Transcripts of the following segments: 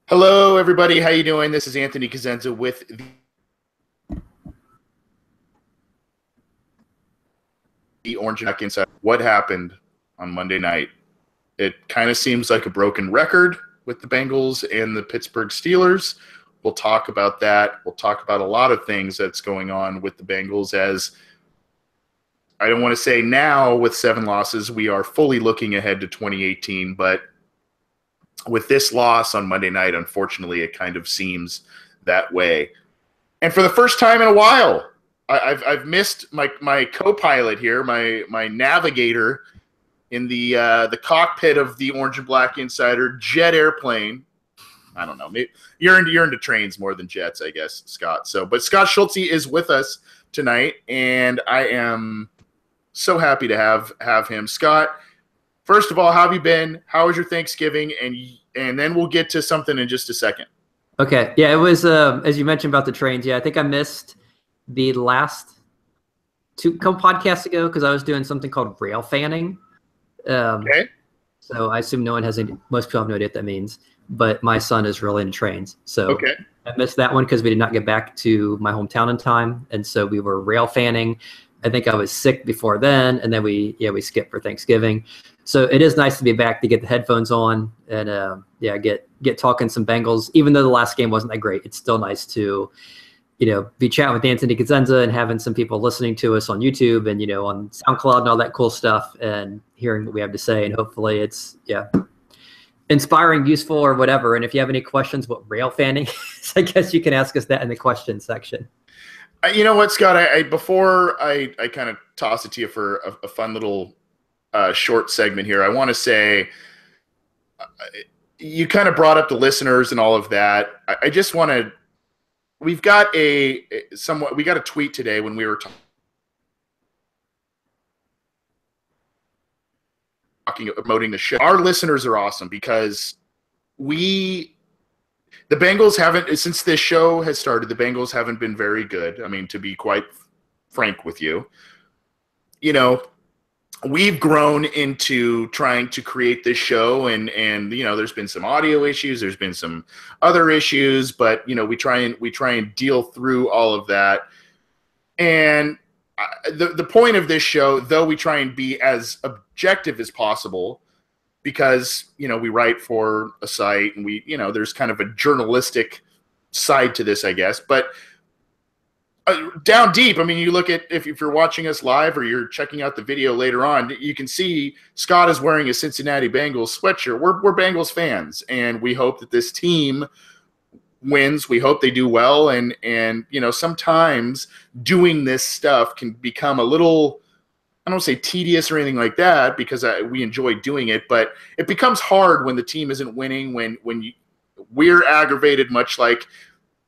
Hello, everybody. How you doing? This is Anthony Cosenza with the Orange and Black Inside. What happened on Monday night? It kind of seems like a broken record with the Bengals and the Pittsburgh Steelers. We'll talk about that. We'll talk about a lot of things that's going on with the Bengals, as I don't want to say now with 7 losses, we are fully looking ahead to 2018, but with this loss on Monday night, unfortunately, it kind of seems that way. And for the first time in a while, I've missed my co-pilot here, my navigator in the cockpit of the Orange and Black Insider jet airplane. I don't know. Maybe you're into trains more than jets, I guess, Scott. But Scott Schultze is with us tonight, and I am so happy to have him. Scott, first of all, how have you been? How was your Thanksgiving? And then we'll get to something in just a second. Okay. Yeah, it was, as you mentioned about the trains. Yeah, I think I missed the last couple podcasts ago because I was doing something called rail fanning. Okay. So I assume most people have no idea what that means, but my son is really into trains. So okay. I missed that one because we did not get back to my hometown in time. And so we were rail fanning. I think I was sick before then, and then we skipped for Thanksgiving. So it is nice to be back to get the headphones on and get talking some Bengals. Even though the last game wasn't that great, it's still nice to be chatting with Anthony Cosenza and having some people listening to us on YouTube and on SoundCloud and all that cool stuff, and hearing what we have to say. And hopefully it's inspiring, useful, or whatever. And if you have any questions what rail fanning is, I guess you can ask us that in the question section. You know what, Scott? Before I kind of toss it to you for a fun little short segment here, I want to say you kind of brought up the listeners and all of that. I just want to. We got a tweet today when we were promoting the show. Our listeners are awesome because the Bengals haven't, since this show has started, the Bengals haven't been very good. I mean, to be quite frank with you, we've grown into trying to create this show, and there's been some audio issues, there's been some other issues, but we try and deal through all of that. And the point of this show, though we try and be as objective as possible, because we write for a site and there's kind of a journalistic side to this, I guess. But down deep, I mean, you look at if you're watching us live or you're checking out the video later on, you can see Scott is wearing a Cincinnati Bengals sweatshirt. We're Bengals fans, and we hope that this team wins. We hope they do well, and sometimes doing this stuff can become a little, I don't say tedious or anything like that, because we enjoy doing it, but it becomes hard when the team isn't winning, when we're aggravated, much like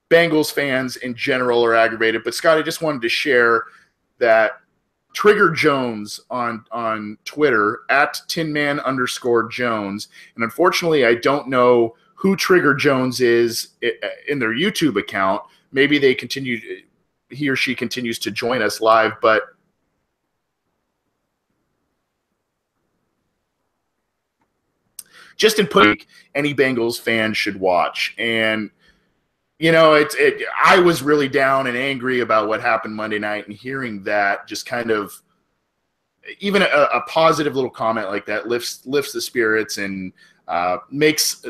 Bengals fans in general are aggravated. But Scott, I just wanted to share that Trigger Jones on Twitter at *tinman_Jones, and unfortunately I don't know who Trigger Jones is in their YouTube account. Maybe he or she continues to join us live, but just in putting any Bengals fan should watch. And I was really down and angry about what happened Monday night, and hearing that just kind of, even a positive little comment like that lifts the spirits and makes.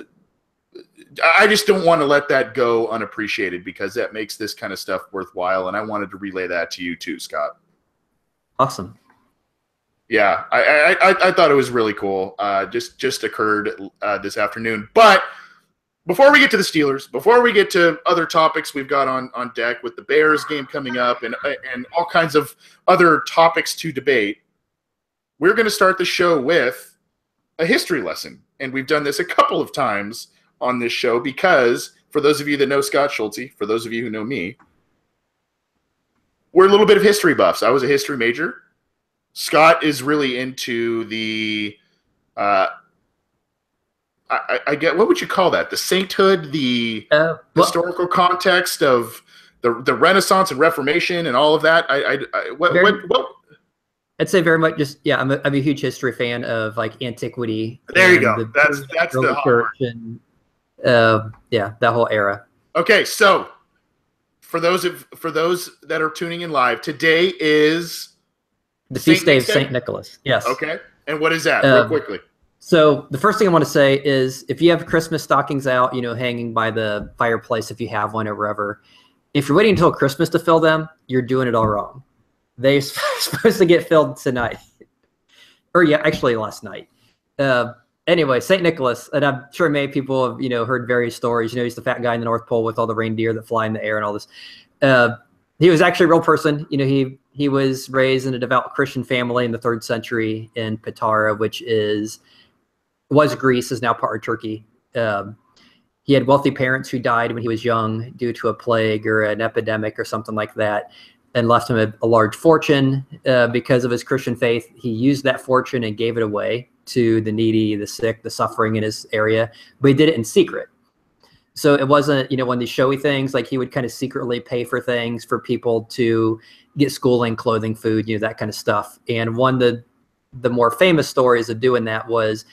I just don't want to let that go unappreciated, because that makes this kind of stuff worthwhile. And I wanted to relay that to you too, Scott. Awesome. Yeah, I thought it was really cool. Just occurred this afternoon. But before we get to the Steelers, before we get to other topics we've got on deck with the Bears game coming up and all kinds of other topics to debate, we're going to start the show with a history lesson. And we've done this a couple of times on this show because, for those of you that know Scott Schultze, for those of you who know me, we're a little bit of history buffs. I was a history major. Scott is really into the I get, what would you call that? The sainthood, the historical context of the Renaissance and Reformation and all of that. What? I'd say very much just, yeah, I'm a huge history fan of like antiquity. There you go. That's the hot word. Yeah, that whole era. Okay, so for those that are tuning in live, today is The Saint feast day Nick's of Day. Saint Nicholas. Yes. Okay, and what is that, real Um, quickly? so the first thing I want to say is, if you have Christmas stockings out, hanging by the fireplace, if you have one or wherever, if you're waiting until Christmas to fill them, you're doing it all wrong. They're supposed to get filled tonight, or yeah, actually last night. Uh, anyway, Saint Nicholas, and I'm sure many people have heard various stories. He's the fat guy in the North Pole with all the reindeer that fly in the air and all this. Uh, he was actually a real person. He was raised in a devout Christian family in the 3rd century in Patara, which was Greece, is now part of Turkey. He had wealthy parents who died when he was young due to a plague or an epidemic or something like that, and left him a large fortune. Because of his Christian faith, he used that fortune and gave it away to the needy, the sick, the suffering in his area, but he did it in secret. So it wasn't, one of these showy things. Like, he would kind of secretly pay for things for people to get schooling, clothing, food, that kind of stuff. And one of the more famous stories of doing that was,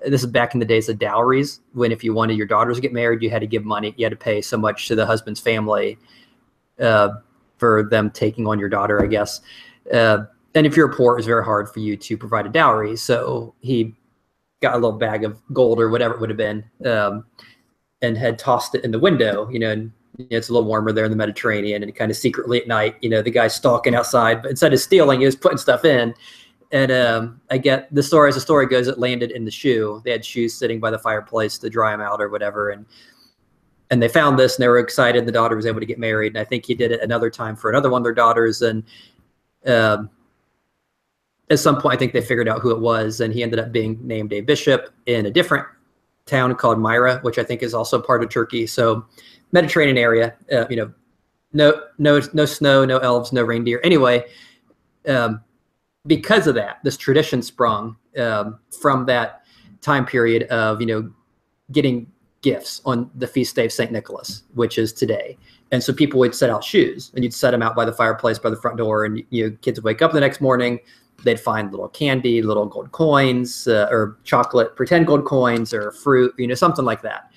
this is back in the days of dowries, when if you wanted your daughters to get married, you had to give money. You had to pay so much to the husband's family for them taking on your daughter, I guess. And if you're poor, it was very hard for you to provide a dowry. So he got a little bag of gold or whatever it would have been, and had tossed it in the window, and it's a little warmer there in the Mediterranean, and kind of secretly at night, the guy's stalking outside, but instead of stealing, he was putting stuff in. And I get the story, as the story goes, it landed in the shoe. They had shoes sitting by the fireplace to dry them out or whatever. And they found this, and they were excited. The daughter was able to get married. And I think he did it another time for another one of their daughters. And at some point, I think they figured out who it was, and he ended up being named a bishop in a different town called Myra, which I think is also part of Turkey. So Mediterranean area, no snow, no elves, no reindeer. Anyway, because of that, this tradition sprung from that time period of, getting gifts on the feast day of St. Nicholas, which is today. And so people would set out shoes, and you'd set them out by the fireplace, by the front door, and kids would wake up the next morning. They'd find little candy, little gold coins, or chocolate, pretend gold coins, or fruit, something like that.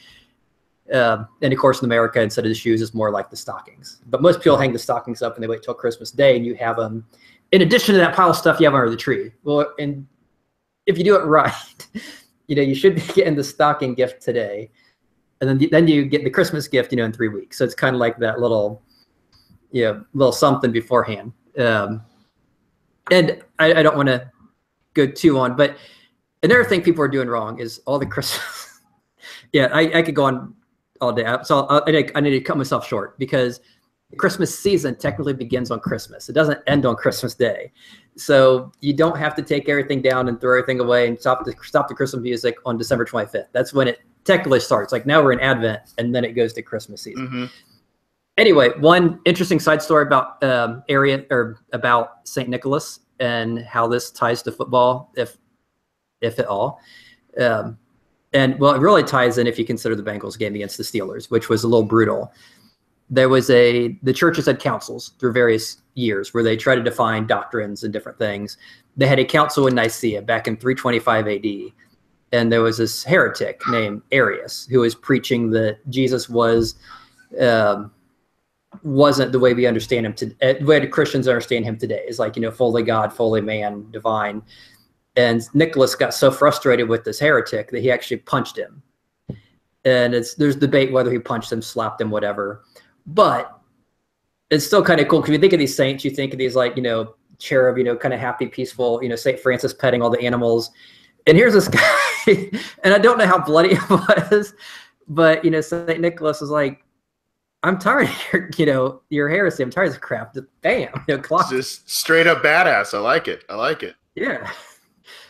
And of course, in America, instead of the shoes, it's more like the stockings. But most people hang the stockings up and they wait till Christmas Day, and you have them. In addition to that pile of stuff you have under the tree. Well, and if you do it right, you should be getting the stocking gift today, and then you get the Christmas gift, in 3 weeks. So it's kind of like that little something beforehand. And I don't want to go too on, but another thing people are doing wrong is all the Christmas. Yeah, I could go on all day. So I need to cut myself short, because the Christmas season technically begins on Christmas. It doesn't end on Christmas Day. So you don't have to take everything down and throw everything away and stop the Christmas music on December 25th. That's when it technically starts. Like, now we're in Advent, and then it goes to Christmas season. Mm-hmm. Anyway, one interesting side story about about St. Nicholas and how this ties to football, if at all. And well, it really ties in if you consider the Bengals game against the Steelers, which was a little brutal. There was the churches had councils through various years where they tried to define doctrines and different things. They had a council in Nicaea back in 325 AD. And there was this heretic named Arius who was preaching that Jesus wasn't the way we understand him the way Christians understand him today. Is like, fully God, fully man, divine. And Nicholas got so frustrated with this heretic that he actually punched him. And there's debate whether he punched him, slapped him, whatever. But it's still kind of cool, because you think of these saints, you think of these like, cherub, kind of happy, peaceful, St. Francis petting all the animals. And here's this guy, and I don't know how bloody it was, but, St. Nicholas was like, I'm tired of your heresy. I'm tired of this crap. Just bam, clock. Just straight up badass. I like it. Yeah.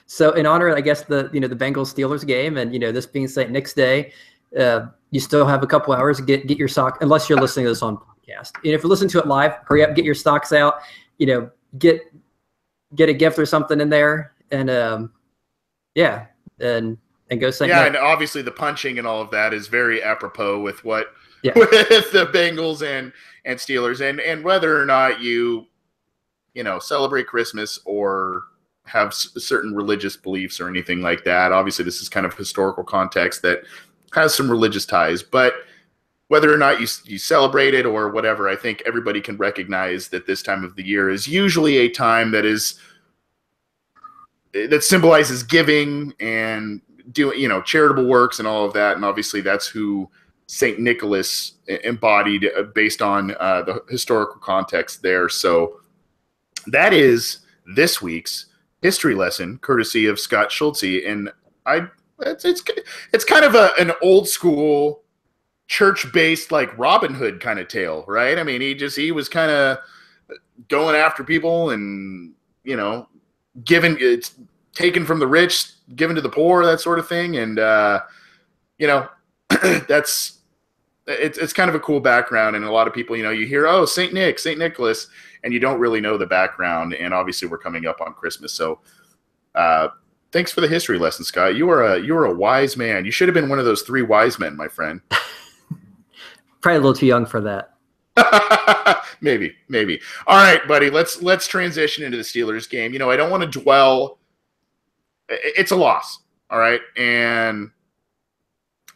So in honor, I guess the Bengals Steelers game, and this being St. Nick's Day, you still have a couple hours to get your sock, unless you're listening to this on podcast. And if you're listening to it live, hurry up, get your socks out. Get a gift or something in there, and and go St. Nick. And obviously the punching and all of that is very apropos with what. Yeah. With the Bengals and Steelers, and whether or not you celebrate Christmas or have certain religious beliefs or anything like that. Obviously, this is kind of historical context that has some religious ties, but whether or not you celebrate it or whatever, I think everybody can recognize that this time of the year is usually a time that symbolizes giving and doing, charitable works and all of that. And obviously that's who St. Nicholas embodied based on the historical context there. So that is this week's history lesson, courtesy of Scott Schultze. And it's kind of an old school church-based like Robin Hood kind of tale, right? I mean, he was kind of going after people and, it's taken from the rich, given to the poor, that sort of thing. And, it's kind of a cool background. And a lot of people, you hear, oh, St. Nicholas, and you don't really know the background. And obviously we're coming up on Christmas. So, thanks for the history lesson, Scott. You are a wise man. You should have been one of those 3 wise men, my friend. Probably a little too young for that. Maybe. All right, buddy. Let's transition into the Steelers game. I don't want to dwell. It's a loss, all right, and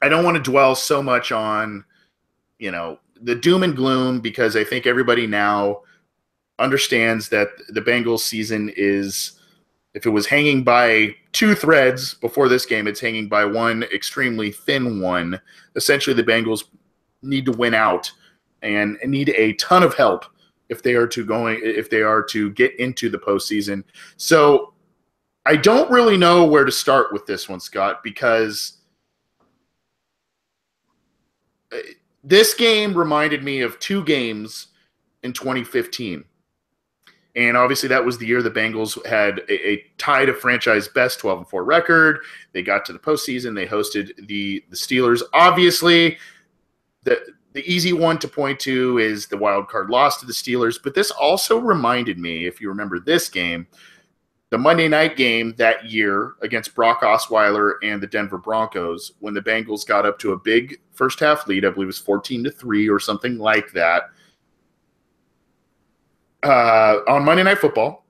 I don't want to dwell so much on, the doom and gloom, because I think everybody now understands that the Bengals season is, if it was hanging by 2 threads before this game, it's hanging by one extremely thin one. Essentially, the Bengals need to win out and need a ton of help if they are to get into the postseason. So I don't really know where to start with this one, Scott, because this game reminded me of 2 games in 2015. And obviously that was the year the Bengals had a tied a franchise best 12-4 record. They got to the postseason. They hosted the Steelers. Obviously, the easy one to point to is the wild card loss to the Steelers. But this also reminded me, if you remember this game, the Monday night game that year against Brock Osweiler and the Denver Broncos, when the Bengals got up to a big first half lead. I believe it was 14-3 or something like that. On Monday Night Football,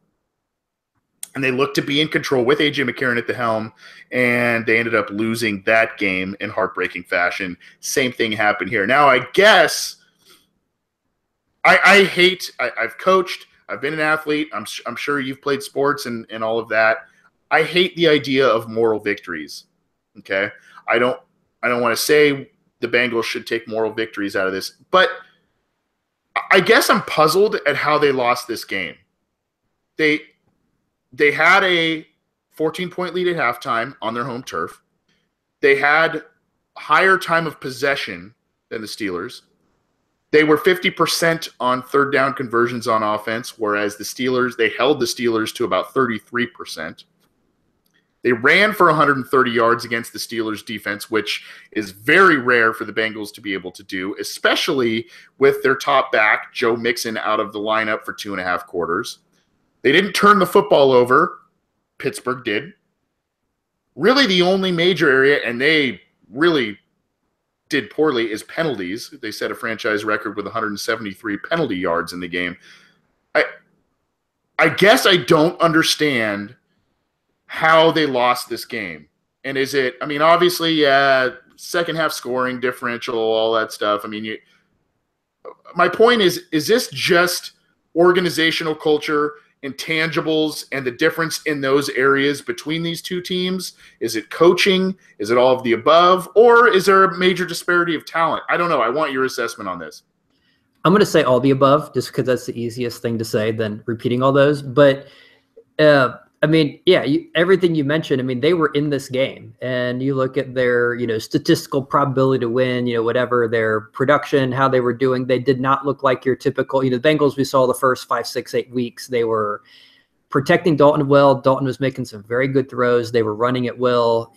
and they looked to be in control with A.J. McCarron at the helm, and they ended up losing that game in heartbreaking fashion. Same thing happened here. Now, I guess I've coached, I've been an athlete, I'm sure you've played sports and all of that. I hate the idea of moral victories, okay? I don't want to say the Bengals should take moral victories out of this, but I guess I'm puzzled at how they lost this game. They had a 14-point lead at halftime on their home turf. They had higher time of possession than the Steelers. They were 50% on third down conversions on offense, whereas they held the Steelers to about 33%. They ran for 130 yards against the Steelers defense, which is very rare for the Bengals to be able to do, especially with their top back, Joe Mixon, out of the lineup for 2.5 quarters. They didn't turn the football over. Pittsburgh did. Really the only major area, and they really did poorly, is penalties. They set a franchise record with 173 penalty yards in the game. I guess I don't understand how they lost this game. And is it, I mean, obviously, yeah, second half scoring differential, all that stuff. I mean, my point is this just organizational culture, intangibles, and the difference in those areas between these two teams? Is it coaching? Is it all of the above? Or is there a major disparity of talent? I don't know. I want your assessment on this. I'm going to say all the above just because that's the easiest thing to say than repeating all those. But, I mean, yeah, everything you mentioned, I mean, they were in this game, and you look at their, statistical probability to win, whatever, their production, how they were doing, they did not look like your typical, the Bengals we saw the first 5, 6, 8 weeks. They were protecting Dalton well. Dalton was making some very good throws. They were running at will.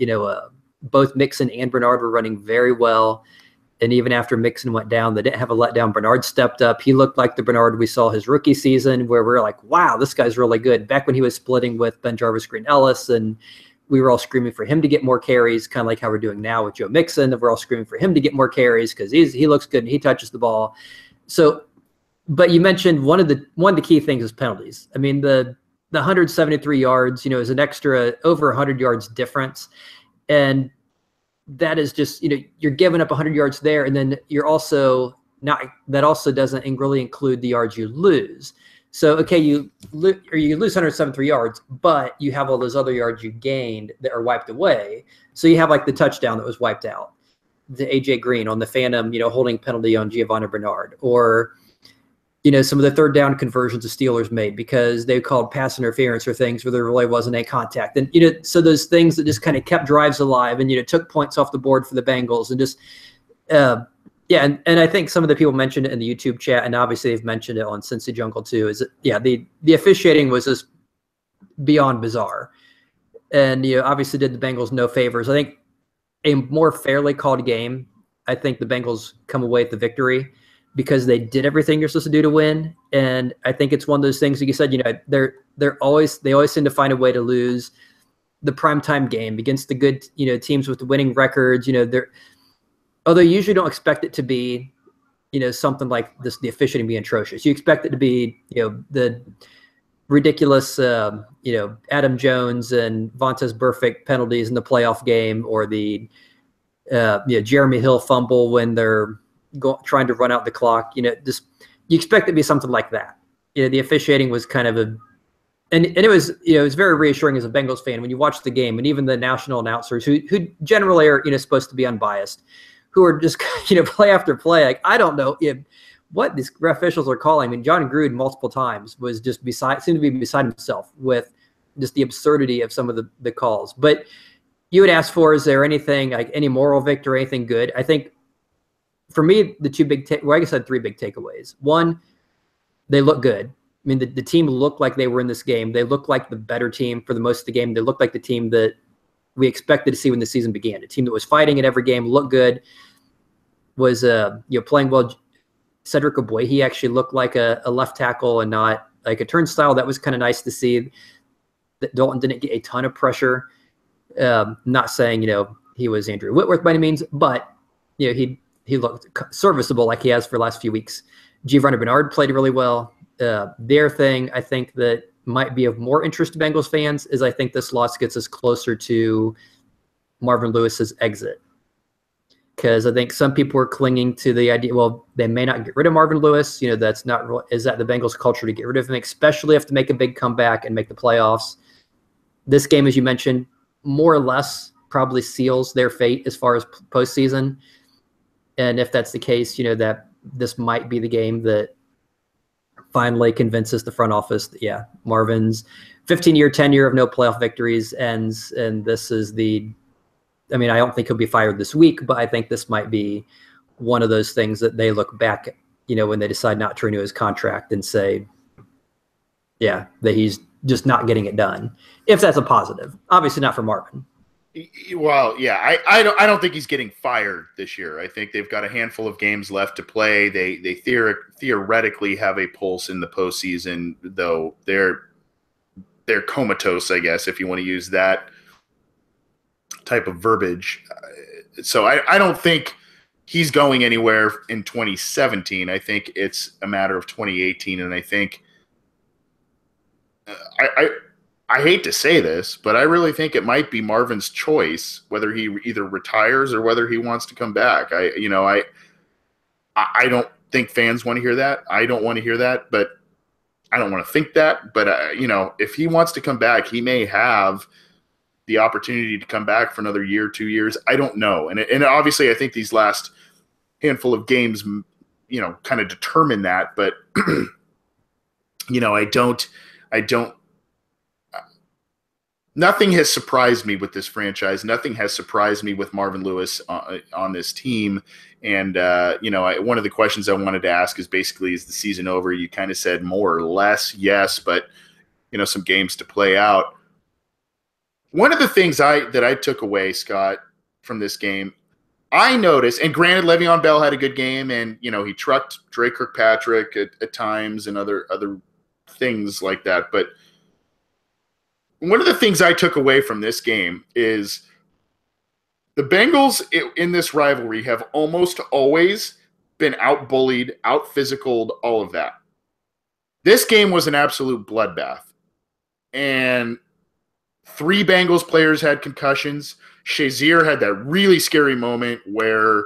Both Mixon and Bernard were running very well. And even after Mixon went down, they didn't have a letdown. Bernard stepped up. He looked like the Bernard we saw his rookie season, where we're like, wow, this guy's really good. Back when he was splitting with Ben Jarvis, Green Ellis, and we were all screaming for him to get more carries, kind of like how we're doing now with Joe Mixon, that we're all screaming for him to get more carries because he looks good and he touches the ball. So, but you mentioned one of the key things is penalties. I mean, the 173 yards, is an extra over 100 yards difference. And that is just, you're giving up 100 yards there, and then you're also not, that also doesn't really include the yards you lose. So, okay, you lose 173 yards, but you have all those other yards you gained that are wiped away. So you have like the touchdown that was wiped out, the AJ Green on the phantom, holding penalty on Giovanni Bernard, or some of the third down conversions the Steelers made because they called pass interference or things where there really wasn't any contact. And, so those things that just kind of kept drives alive and, took points off the board for the Bengals and just, yeah. And I think some of the people mentioned it in the YouTube chat, and obviously they've mentioned it on Cincy Jungle too, is that, yeah, the officiating was just beyond bizarre. And, obviously did the Bengals no favors. I think a more fairly called game, I think the Bengals come away with the victory, because they did everything you're supposed to do to win. And I think it's one of those things, like you said, they always seem to find a way to lose the primetime game against the good, teams with the winning records. Although you usually don't expect it to be, something like this, the officiating being atrocious. You expect it to be, the ridiculous, Adam Jones and Vontaze Burfict penalties in the playoff game, or the, Jeremy Hill fumble when they're trying to run out the clock. Just, you expect it to be something like that. The officiating was kind of and it was, it was very reassuring as a Bengals fan when you watch the game, and even the national announcers who generally are, supposed to be unbiased, who are just, play after play. Like, I don't know what these officials are calling. I mean, John Gruden multiple times was just seemed to be beside himself with just the absurdity of some of the calls. But you would ask for, is there anything, like any moral victory, anything good? I think, for me, the two big, I guess I had three big takeaways. One, they look good. I mean, the team looked like they were in this game. They looked like the better team for the most of the game. They looked like the team that we expected to see when the season began. A team that was fighting at every game, looked good, was playing well. Cedric Ogbuehi, he actually looked like a left tackle and not like a turnstile. That was kind of nice to see. That Dalton didn't get a ton of pressure. Not saying, he was Andrew Whitworth by any means, but he looked serviceable like he has for the last few weeks. Giovanni Bernard played really well. Their thing, I think, that might be of more interest to Bengals fans is I think this loss gets us closer to Marvin Lewis's exit. Because I think some people are clinging to the idea, well, they may not get rid of Marvin Lewis. That's not real. Is that the Bengals culture to get rid of him, especially if to make a big comeback and make the playoffs? This game, as you mentioned, more or less probably seals their fate as far as postseason. And if that's the case, that this might be the game that finally convinces the front office that, yeah, Marvin's 15-year tenure of no playoff victories ends, and this is I don't think he'll be fired this week, but I think this might be one of those things that they look back, when they decide not to renew his contract and say, yeah, that he's just not getting it done. If that's a positive, obviously not for Marvin. Well, yeah, I don't think he's getting fired this year. I think they've got a handful of games left to play. They theoretically have a pulse in the postseason, though they're comatose, I guess, if you want to use that type of verbiage. So I don't think he's going anywhere in 2017. I think it's a matter of 2018, and I think I hate to say this, but I really think it might be Marvin's choice whether he either retires or whether he wants to come back. I don't think fans want to hear that. I don't want to hear that, but I don't want to think that. But if he wants to come back, he may have the opportunity to come back for another year, 2 years. I don't know. And obviously I think these last handful of games, kind of determine that, but I don't, nothing has surprised me with this franchise. Nothing has surprised me with Marvin Lewis on this team. And, one of the questions I wanted to ask is basically, is the season over? You kind of said more or less, yes, but, some games to play out. One of the things that I took away, Scott, from this game, I noticed, and granted, Le'Veon Bell had a good game, and, he trucked Dre Kirkpatrick at times and other things like that. But one of the things I took away from this game is the Bengals in this rivalry have almost always been out-bullied, out-physicaled, all of that. This game was an absolute bloodbath. And 3 Bengals players had concussions. Shazier had that really scary moment where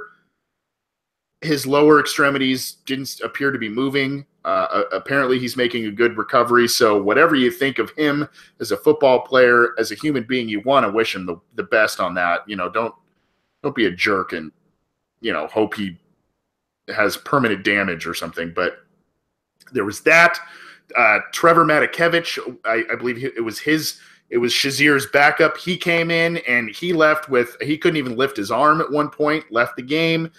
his lower extremities didn't appear to be moving. Apparently, he's making a good recovery. So whatever you think of him as a football player, as a human being, you want to wish him the best on that. Don't be a jerk and hope he has permanent damage or something. But there was that. Trevor Matakevich, I believe it was Shazier's backup. He came in and he couldn't even lift his arm at one point, left the game.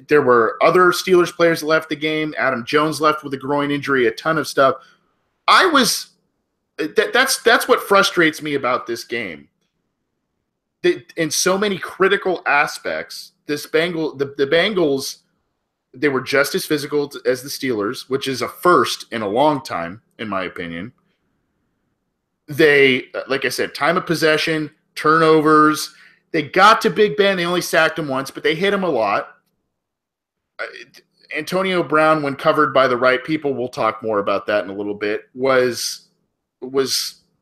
There were other Steelers players that left the game. Adam Jones left with a groin injury, a ton of stuff. That's what frustrates me about this game. In so many critical aspects, the Bengals, they were just as physical as the Steelers, which is a first in a long time, in my opinion. They, like I said, time of possession, turnovers. They got to Big Ben. They only sacked him once, but they hit him a lot. Antonio Brown, when covered by the right people, we'll talk more about that in a little bit, was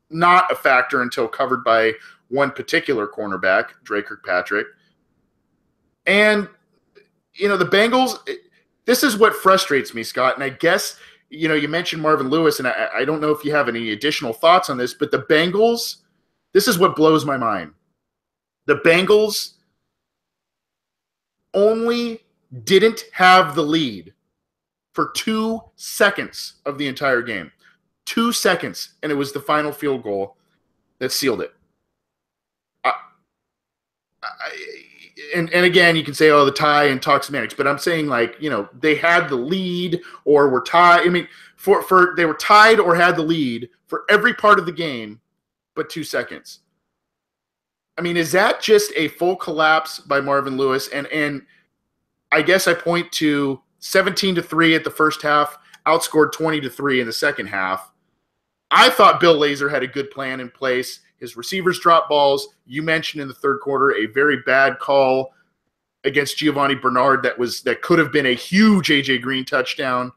not a factor until covered by one particular cornerback, Dre Kirkpatrick. And, the Bengals, this is what frustrates me, Scott. And I guess, you mentioned Marvin Lewis, and I don't know if you have any additional thoughts on this, but the Bengals, this is what blows my mind. The Bengals only didn't have the lead for 2 seconds of the entire game. 2 seconds, and it was the final field goal that sealed it. And again, you can say, the tie and talk semantics, but I'm saying, they had the lead or were tied. I mean, for they were tied or had the lead for every part of the game but 2 seconds. I mean, is that just a full collapse by Marvin Lewis? And I guess I point to 17-3 at the first half, outscored 20-3 in the second half. I thought Bill Lazor had a good plan in place. His receivers dropped balls. You mentioned in the third quarter a very bad call against Giovanni Bernard that could have been a huge A.J. Green touchdown.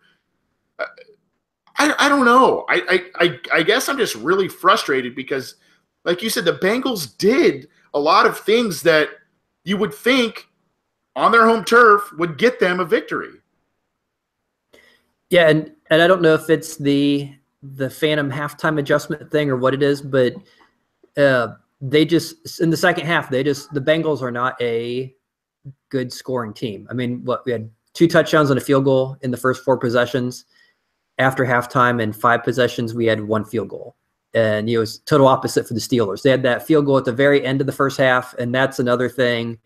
I don't know. I guess I'm just really frustrated because, like you said, the Bengals did a lot of things that you would think on their home turf would get them a victory. Yeah, and I don't know if it's the phantom halftime adjustment thing or what it is, but they just, in the second half, the Bengals are not a good scoring team. I mean, we had 2 touchdowns and a field goal in the first 4 possessions. After halftime and 5 possessions, we had 1 field goal. And it was total opposite for the Steelers. They had that field goal at the very end of the first half, and that's another thing,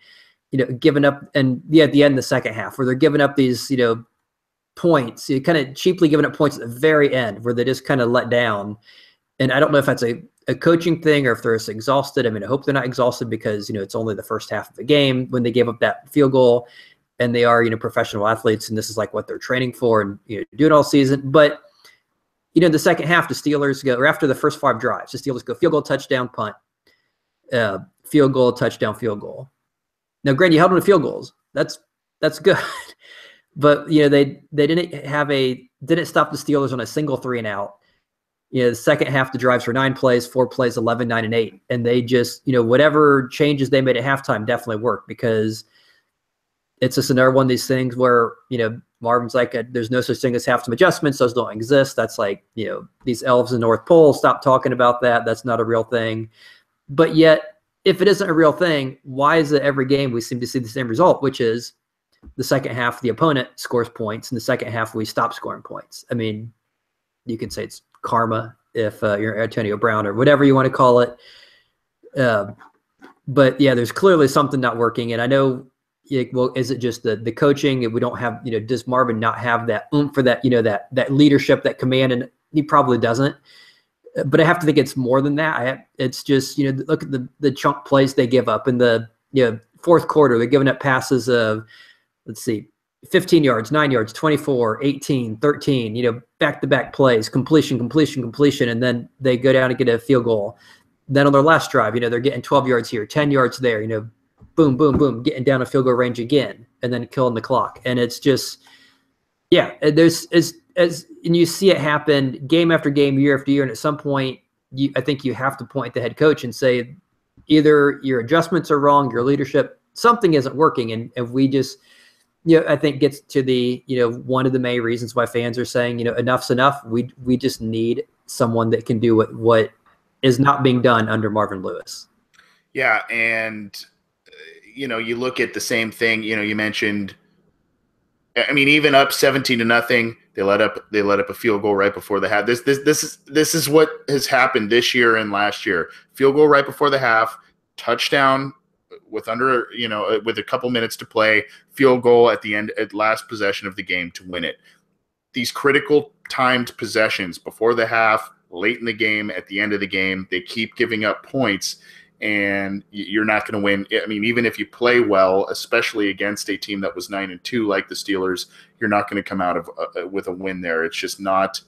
giving up, and at the end of the second half, where they're giving up these, points, kind of cheaply giving up points at the very end, where they just kind of let down. And I don't know if that's a coaching thing or if they're just exhausted. I mean, I hope they're not exhausted because, it's only the first half of the game when they gave up that field goal, and they are, professional athletes, and this is like what they're training for and, do it all season. But, the second half, the Steelers go, or after the first 5 drives, the Steelers go field goal, touchdown, punt, field goal, touchdown, field goal. Now, granted, you held on to field goals. That's good. But, they didn't stop the Steelers on a single 3-and-out. The second half, the drives were 9 plays, 4 plays, 11, 9, and 8. And they just, whatever changes they made at halftime definitely worked, because it's just another one of these things where, Marvin's like, there's no such thing as halftime adjustments. Those don't exist. That's like, these elves in the North Pole, stop talking about that. That's not a real thing. But yet, if it isn't a real thing, why is it every game we seem to see the same result, which is the second half, the opponent scores points, and the second half, we stop scoring points? I mean, you can say it's karma if you're Antonio Brown or whatever you want to call it. But yeah, there's clearly something not working. And I know, well, is it just the coaching? If we don't have, does Marvin not have that oomph for that, that leadership, that command? And he probably doesn't. But I have to think it's more than that. It's just, look at the chunk plays they give up in the fourth quarter. They're giving up passes of, let's see, 15 yards, 9 yards, 24, 18, 13, back-to-back plays, completion. And then they go down and get a field goal. Then on their last drive, they're getting 12 yards here, 10 yards there, boom, boom, boom, getting down a field goal range again, and then killing the clock. And it's just, yeah, and you see it happen game after game, year after year. And at some point, I think you have to point the head coach and say, either your adjustments are wrong, your leadership, something isn't working. And we just, I think gets to the, one of the main reasons why fans are saying, enough's enough. We just need someone that can do what is not being done under Marvin Lewis. Yeah. And, you look at the same thing, you mentioned, I mean, even up 17-0, they let up a field goal right before the half. This is what has happened this year and last year. Field goal right before the half, touchdown with with a couple minutes to play, field goal at the end, at last possession of the game to win it. These critical timed possessions before the half, late in the game, at the end of the game, they keep giving up points, and you're not going to win. I mean, even if you play well, especially against a team that was 9-2 like the Steelers, you're not going to come out of with a win there. It's just not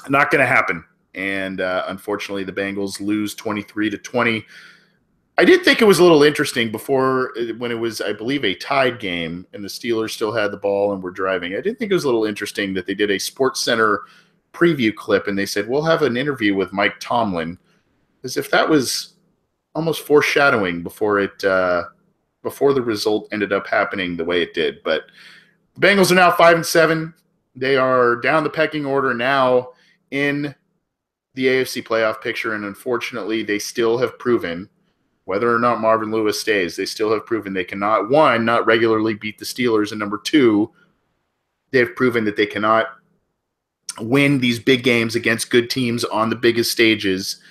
going to happen. And unfortunately, the Bengals lose 23-20. I did think it was a little interesting before, when it was, I believe, a tied game and the Steelers still had the ball and were driving. I did think it was a little interesting that they did a Sports Center preview clip and they said, we'll have an interview with Mike Tomlin, as if that was almost foreshadowing before the result ended up happening the way it did. But the Bengals are now 5-7. They are down the pecking order now in the AFC playoff picture, and unfortunately, they still have proven, whether or not Marvin Lewis stays, they still have proven they cannot, one, not regularly beat the Steelers, and number two, they've proven that they cannot win these big games against good teams on the biggest stages,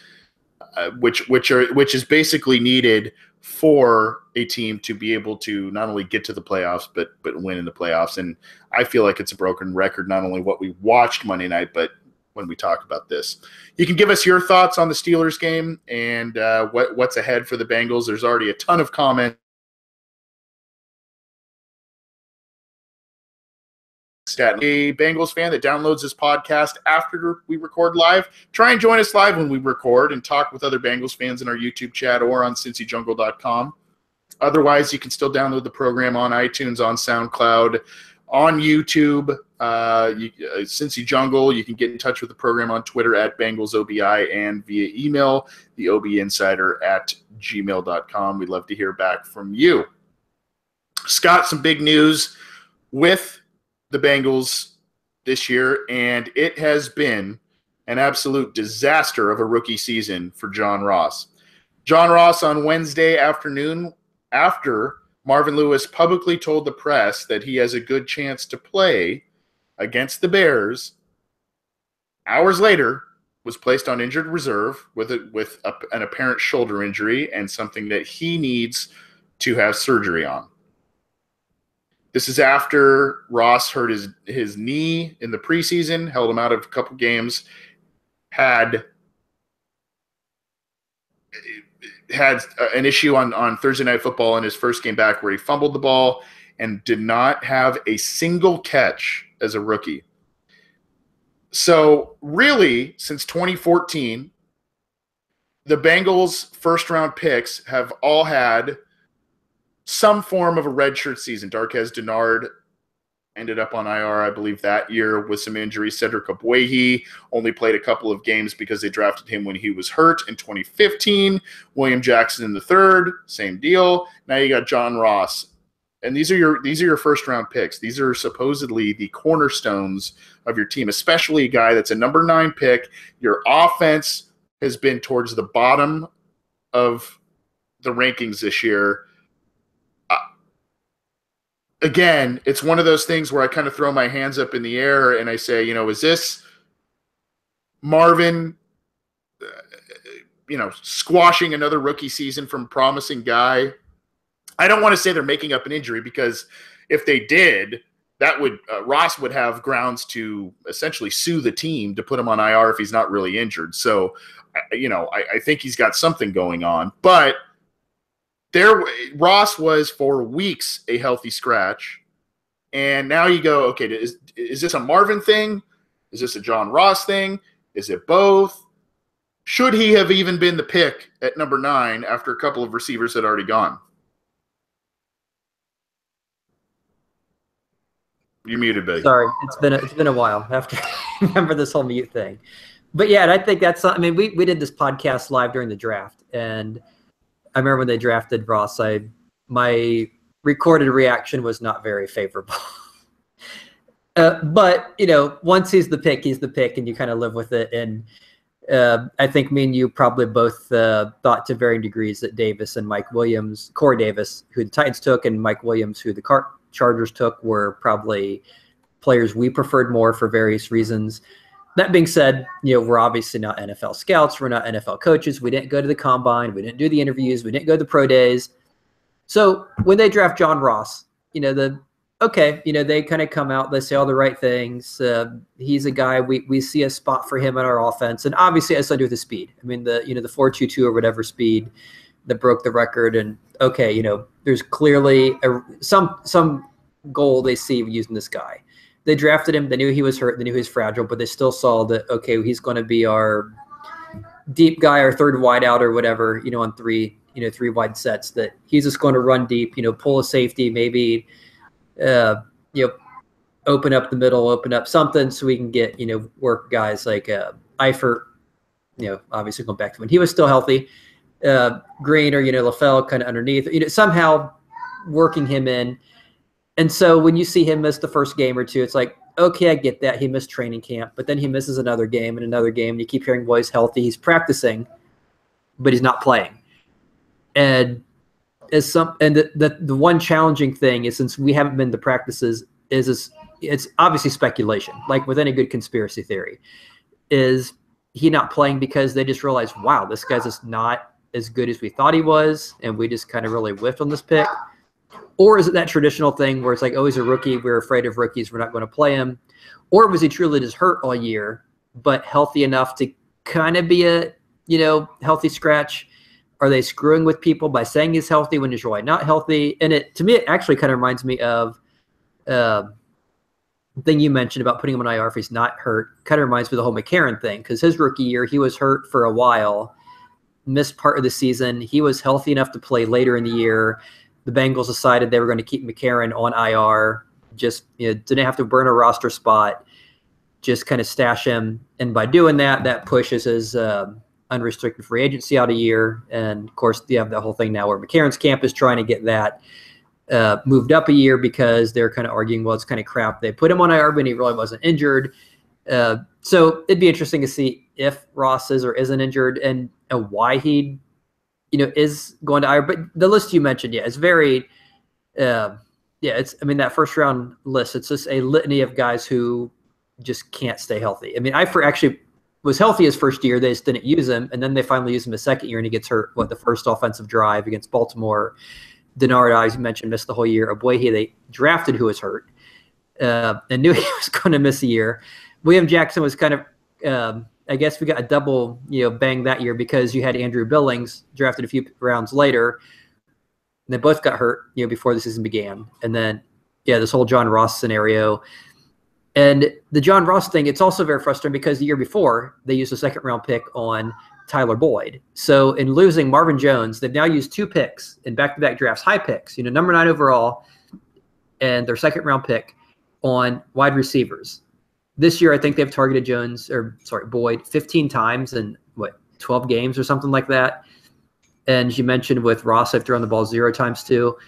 which is basically needed for a team to be able to not only get to the playoffs but win in the playoffs. And I feel like it's a broken record, not only what we watched Monday night, but when we talk about this. You can give us your thoughts on the Steelers game and what's ahead for the Bengals. There's already a ton of comments. A Bengals fan that downloads this podcast after we record live, try and join us live when we record and talk with other Bengals fans in our YouTube chat or on cincyjungle.com. Otherwise, you can still download the program on iTunes, on SoundCloud, on YouTube, Cincy Jungle. You can get in touch with the program on Twitter at BengalsOBI and via email, theobinsider@gmail.com. We'd love to hear back from you. Scott, some big news with the Bengals this year, and it has been an absolute disaster of a rookie season for John Ross. John Ross on Wednesday afternoon, after Marvin Lewis publicly told the press that he has a good chance to play against the Bears, hours later was placed on injured reserve with an apparent shoulder injury and something that he needs to have surgery on. This is after Ross hurt his knee in the preseason, held him out of a couple games, had an issue on Thursday Night Football in his first game back where he fumbled the ball and did not have a single catch as a rookie. So really, since 2014, the Bengals' first-round picks have all had some form of a redshirt season. Darqueze Dennard ended up on IR, I believe, that year with some injuries. Cedric Ogbuehi only played a couple of games because they drafted him when he was hurt in 2015. William Jackson III, same deal. Now you got John Ross. And these are your first-round picks. These are supposedly the cornerstones of your team, especially a guy that's a number 9 pick. Your offense has been towards the bottom of the rankings this year. Again, it's one of those things where I kind of throw my hands up in the air and I say, is this Marvin, squashing another rookie season from a promising guy? I don't want to say they're making up an injury, because if they did, that would Ross would have grounds to essentially sue the team to put him on IR if he's not really injured. So, I think he's got something going on, but Ross was for weeks a healthy scratch, and now you go, okay, is this a Marvin thing? Is this a John Ross thing? Is it both? Should he have even been the pick at number 9 after a couple of receivers had already gone? You're muted, buddy. Sorry, it's been a while after remember this whole mute thing. But yeah, and I think that's, I mean, we did this podcast live during the draft, and I remember when they drafted Ross, my recorded reaction was not very favorable. But, you know, once he's the pick, and you kind of live with it. And I think me and you probably both thought to varying degrees that Davis and Mike Williams, Corey Davis, who the Titans took, and Mike Williams, who the Chargers took, were probably players we preferred more for various reasons. That being said, you know, we're obviously not NFL scouts. We're not NFL coaches. We didn't go to the combine. We didn't do the interviews. We didn't go to the pro days. So when they draft John Ross, you know, they kind of come out, they say all the right things. He's a guy, we see a spot for him in our offense. And obviously it has to do with the speed. I mean, the 4.22 or whatever speed that broke the record. And okay, you know, there's clearly some goal they see using this guy. They drafted him. They knew he was hurt. They knew he was fragile, but they still saw that, okay, he's going to be our deep guy, our third wide out or whatever, you know, on three wide sets, that he's just going to run deep, you know, pull a safety, maybe, you know, open up the middle, open up something so we can get, you know, work guys like Eifert, you know, obviously going back to when he was still healthy, Green or, you know, LaFell kind of underneath, you know, somehow working him in. And so when you see him miss the first game or two, it's like, okay, I get that. He missed training camp, but then he misses another game and another game. And you keep hearing, well, he's healthy. He's practicing, but he's not playing. And the one challenging thing is, since we haven't been to practices, is it's obviously speculation, like with any good conspiracy theory. Is he not playing because they just realized, wow, this guy's just not as good as we thought he was, and we just kind of really whiffed on this pick? Or is it that traditional thing where it's like, oh, he's a rookie, we're afraid of rookies, we're not going to play him? Or was he truly just hurt all year, but healthy enough to kind of be a, you know, healthy scratch? Are they screwing with people by saying he's healthy when he's really not healthy? And to me, it actually kind of reminds me of the thing you mentioned about putting him on IR if he's not hurt. Kind of reminds me of the whole McCarron thing, because his rookie year, he was hurt for a while, missed part of the season. He was healthy enough to play later in the year. The Bengals decided they were going to keep McCarron on IR, just, you know, didn't have to burn a roster spot, just kind of stash him. And by doing that, that pushes his unrestricted free agency out a year. And of course, you have the whole thing now where McCarron's camp is trying to get that moved up a year, because they're kind of arguing, well, it's kind of crap. They put him on IR, but he really wasn't injured. So it'd be interesting to see if Ross is or isn't injured, and why he, you know, is going to IR. But the list you mentioned, yeah, it's very, it's, I mean, that first round list, it's just a litany of guys who just can't stay healthy. I mean, Eifert actually was healthy his first year. They just didn't use him. And then they finally used him his second year, and he gets hurt, the first offensive drive against Baltimore. Denard, as you mentioned, missed the whole year. Oboye, they drafted, who was hurt, and knew he was going to miss a year. William Jackson was kind of, I guess we got a double, you know, bang that year, because you had Andrew Billings drafted a few rounds later. And they both got hurt, you know, before the season began. And then, yeah, this whole John Ross scenario. And the John Ross thing, it's also very frustrating, because the year before they used a second round pick on Tyler Boyd. So in losing Marvin Jones, they've now used 2 picks in back-to-back drafts, high picks, you know, number 9 overall, and their second round pick on wide receivers. This year, I think they've targeted Boyd 15 times in 12 games or something like that. And you mentioned with Ross, they've thrown the ball 0 times too.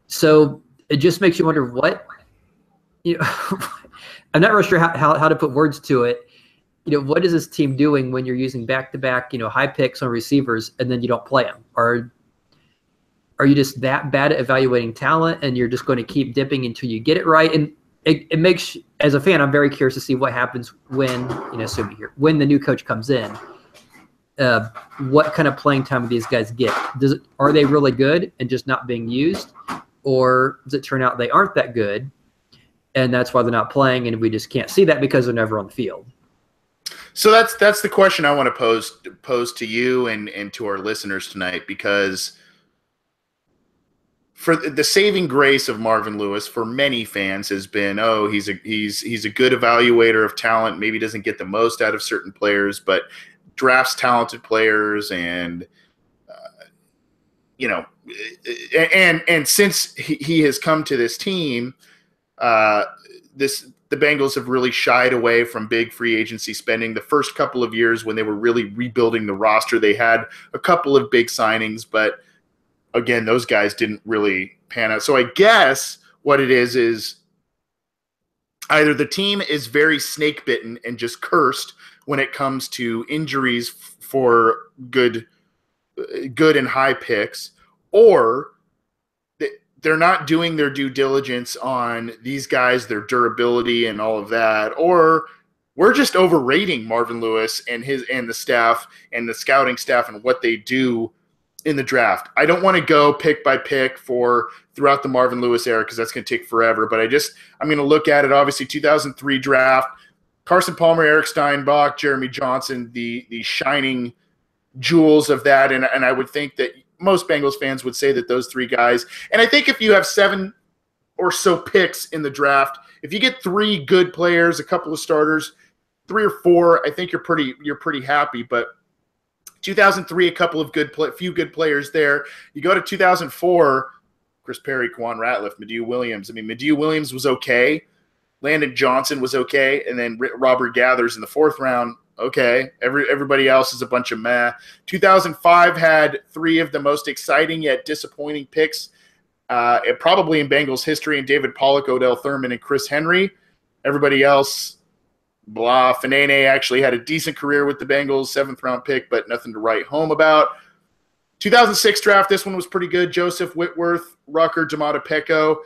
So it just makes you wonder what, you know, I'm not really sure how to put words to it. You know, what is this team doing when you're using back-to-back, you know, high picks on receivers, and then you don't play them? Are you just that bad at evaluating talent, and you're just going to keep dipping until you get it right? And it makes, as a fan, I'm very curious to see what happens when, you know, when the new coach comes in. What kind of playing time do these guys get? Are they really good and just not being used, or does it turn out they aren't that good, and that's why they're not playing, and we just can't see that because they're never on the field? So that's the question I want to pose to you and to our listeners tonight, because for the saving grace of Marvin Lewis for many fans has been, oh, he's a good evaluator of talent, maybe doesn't get the most out of certain players, but drafts talented players, and you know, and since he has come to this team, the Bengals have really shied away from big free agency spending. The first couple of years when they were really rebuilding the roster, they had a couple of big signings, but again, those guys didn't really pan out. So I guess what it is either the team is very snake bitten and just cursed when it comes to injuries for good and high picks, or they're not doing their due diligence on these guys, their durability and all of that, or we're just overrating Marvin Lewis and the staff and the scouting staff and what they do in the draft. I don't want to go pick by pick for throughout the Marvin Lewis era because that's going to take forever, but I'm going to look at it. Obviously, 2003 draft, Carson Palmer, Eric Steinbach, Jeremy Johnson, the shining jewels of that, and I would think that most Bengals fans would say that those three guys, and I think if you have 7 or so picks in the draft, if you get 3 good players, a couple of starters, 3 or 4, I think you're pretty happy. But 2003, a couple of few good players there. You go to 2004, Chris Perry, Quan Ratliff, Mediu Williams. I mean, Mediu Williams was okay. Landon Johnson was okay. And then Robert Gathers in the 4th round, okay. Everybody else is a bunch of meh. 2005 had 3 of the most exciting yet disappointing picks probably in Bengals history, and David Pollock, Odell Thurman, and Chris Henry. Everybody else, blah. Fanene actually had a decent career with the Bengals, 7th round pick, but nothing to write home about. 2006 draft, this one was pretty good. Joseph Whitworth, Rucker, D'Amato Pecco.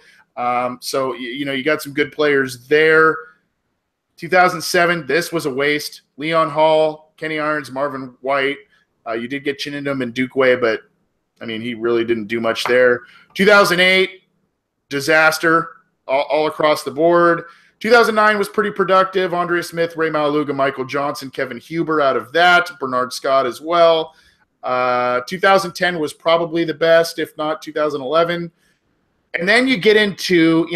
So, you got some good players there. 2007, this was a waste. Leon Hall, Kenny Irons, Marvin White. You did get Chinendum and Dukeway, but, I mean, he really didn't do much there. 2008, disaster all across the board. 2009 was pretty productive. Andrea Smith, Ray Malaluga, Michael Johnson, Kevin Huber out of that. Bernard Scott as well. 2010 was probably the best, if not 2011. And then you get into,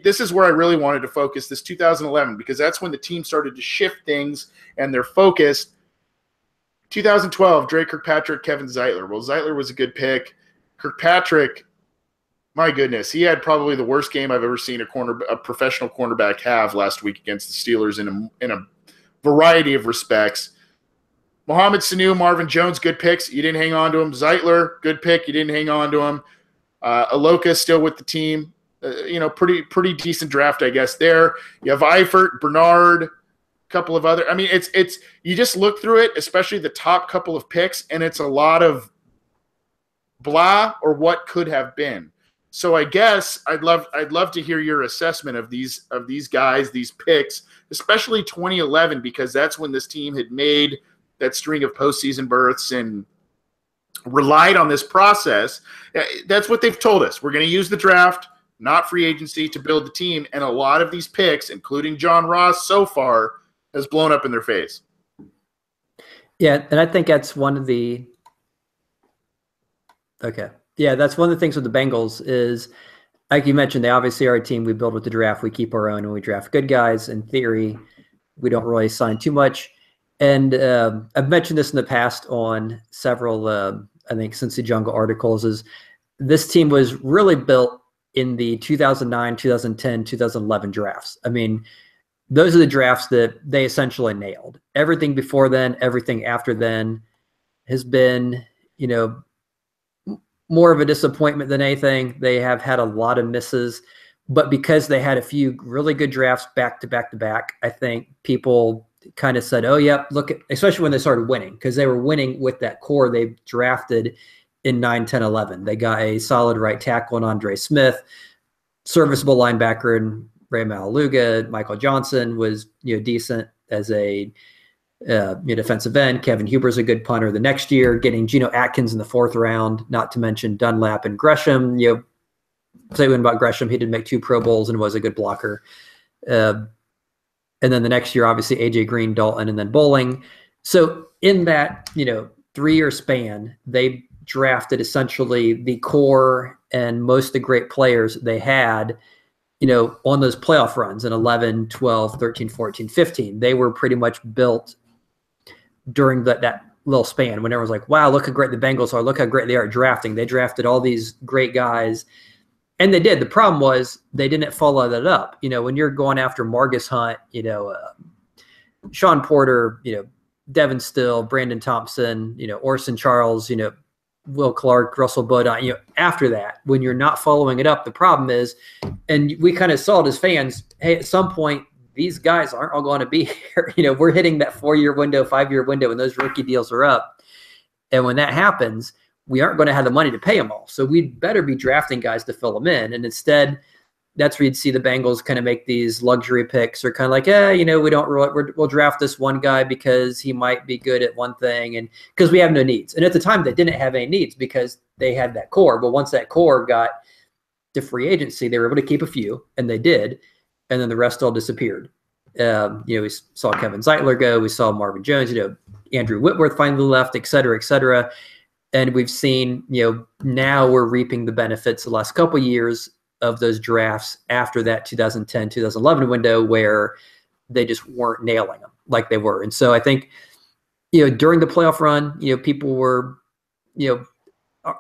this is where I really wanted to focus, this 2011, because that's when the team started to shift things and they're focused. 2012, Dre Kirkpatrick, Kevin Zeitler. Well, Zeitler was a good pick. Kirkpatrick, my goodness, he had probably the worst game I've ever seen a professional cornerback have last week against the Steelers in a variety of respects. Mohamed Sanu, Marvin Jones, good picks. You didn't hang on to him. Zeitler, good pick. You didn't hang on to him. Aloka still with the team. Pretty decent draft, I guess, there. You have Eifert, Bernard, a couple of other. I mean, it's you just look through it, especially the top couple of picks, and it's a lot of blah or what could have been. So I guess I'd love to hear your assessment of these guys, these picks, especially 2011, because that's when this team had made that string of postseason berths and relied on this process. That's what they've told us. We're going to use the draft, not free agency, to build the team. And a lot of these picks, including John Ross so far, has blown up in their face. Yeah, and I think that's one of the that's one of the things with the Bengals is, like you mentioned, they obviously are a team we build with the draft. We keep our own and we draft good guys. In theory, we don't really sign too much. And I've mentioned this in the past on several, I think, Since the Jungle articles, is this team was really built in the 2009, 2010, 2011 drafts. I mean, those are the drafts that they essentially nailed. Everything before then, everything after then has been, more of a disappointment than anything. They have had a lot of misses, but because they had a few really good drafts back to back to back, I think people kind of said, oh, yeah, look at, especially when they started winning, because they were winning with that core they drafted in 9, 10, 11. They got a solid right tackle in Andre Smith, serviceable linebacker in Ray Malaluga. Michael Johnson was, decent as a defensive end. Kevin Huber's a good punter. The next year, getting Geno Atkins in the 4th round, not to mention Dunlap and Gresham. Say one about Gresham, he did make 2 Pro Bowls and was a good blocker. And then the next year, obviously, AJ Green, Dalton, and then Bowling. So in that, 3-year span, they drafted essentially the core and most of the great players they had, on those playoff runs in 11, 12, 13, 14, 15. They were pretty much built during that little span when everyone's like, wow, look how great the Bengals are. Look how great they are at drafting. They drafted all these great guys. And they did. The problem was they didn't follow that up. When you're going after Margus Hunt, Sean Porter, Devin Still, Brandon Thompson, Orson Charles, Will Clark, Russell Bodine, after that, when you're not following it up, the problem is, and we kind of saw it as fans, hey, at some point, these guys aren't all going to be here. We're hitting that 4-year window, 5-year window, and those rookie deals are up. And when that happens, we aren't going to have the money to pay them all. So we'd better be drafting guys to fill them in. And instead, that's where you'd see the Bengals kind of make these luxury picks, or kind of like, we don't really, we'll draft this one guy because he might be good at one thing, and because we have no needs. And at the time, they didn't have any needs because they had that core. But once that core got to free agency, they were able to keep a few, and they did, and then the rest all disappeared. We saw Kevin Zeitler go, we saw Marvin Jones, Andrew Whitworth finally left, et cetera, et cetera. And we've seen, now we're reaping the benefits the last couple of years of those drafts after that 2010, 2011 window where they just weren't nailing them like they were. And so I think, during the playoff run, people were,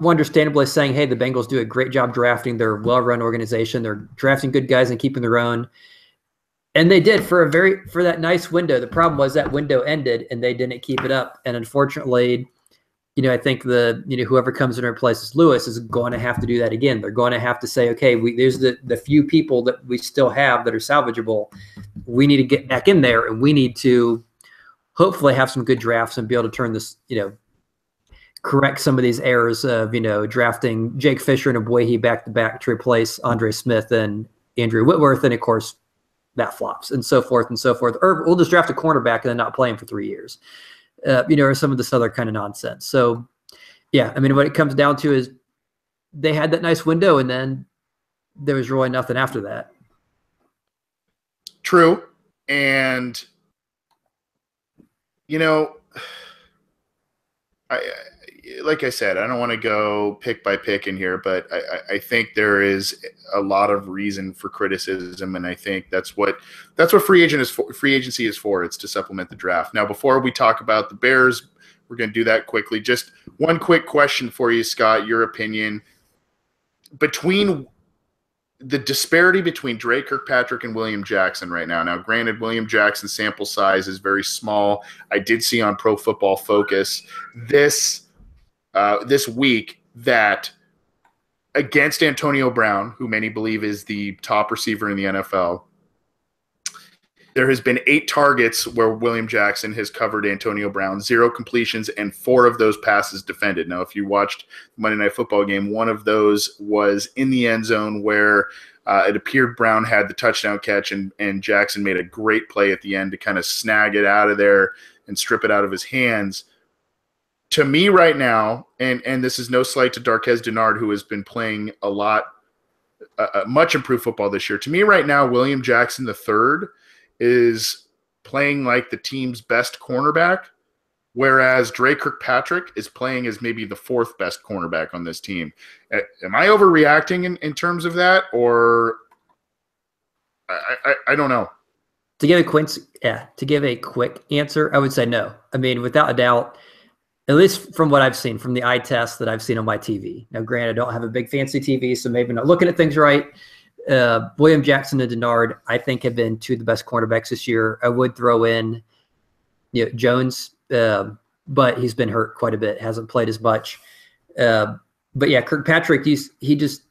understandably saying, hey, the Bengals do a great job drafting. They're a well-run organization. They're drafting good guys and keeping their own. And they did for that nice window. The problem was that window ended and they didn't keep it up. And unfortunately, I think whoever comes in and replaces Lewis is going to have to do that again. They're going to have to say, okay, there's the few people that we still have that are salvageable. We need to get back in there, and we need to hopefully have some good drafts and be able to turn this, correct some of these errors of, drafting Jake Fisher and Abuehi back-to-back to replace Andre Smith and Andrew Whitworth. And of course, that flops, and so forth and so forth. Or we'll just draft a cornerback and then not play him for 3 years. Or some of this other kind of nonsense. So, yeah, what it comes down to is they had that nice window, and then there was really nothing after that. True. And, like I said, I don't want to go pick by pick in here, but I think there is a lot of reason for criticism, and I think that's what free agency is for. It's to supplement the draft. Now, before we talk about the Bears, we're going to do that quickly. Just one quick question for you, Scott. Your opinion between the disparity between Dre Kirkpatrick and William Jackson right now. Now, granted, William Jackson's sample size is very small. I did see on Pro Football Focus this week that against Antonio Brown, who many believe is the top receiver in the NFL, there has been 8 targets where William Jackson has covered Antonio Brown, 0 completions, and 4 of those passes defended. Now, if you watched the Monday Night Football game, one of those was in the end zone where it appeared Brown had the touchdown catch, and Jackson made a great play at the end to kind of snag it out of there and strip it out of his hands. To me right now, and this is no slight to Darqueze Dennard, who has been playing a lot, much improved football this year. To me right now, William Jackson III is playing like the team's best cornerback, whereas Dre Kirkpatrick is playing as maybe the 4th best cornerback on this team. Am I overreacting in terms of that, or I don't know? To give a quick answer, I would say no. Without a doubt, at least from what I've seen, from the eye test that I've seen on my TV. Now, granted, I don't have a big fancy TV, so maybe not looking at things right. William Jackson and Dennard, I think, have been 2 of the best cornerbacks this year. I would throw in Jones, but he's been hurt quite a bit, hasn't played as much. But yeah, Kirkpatrick, he just,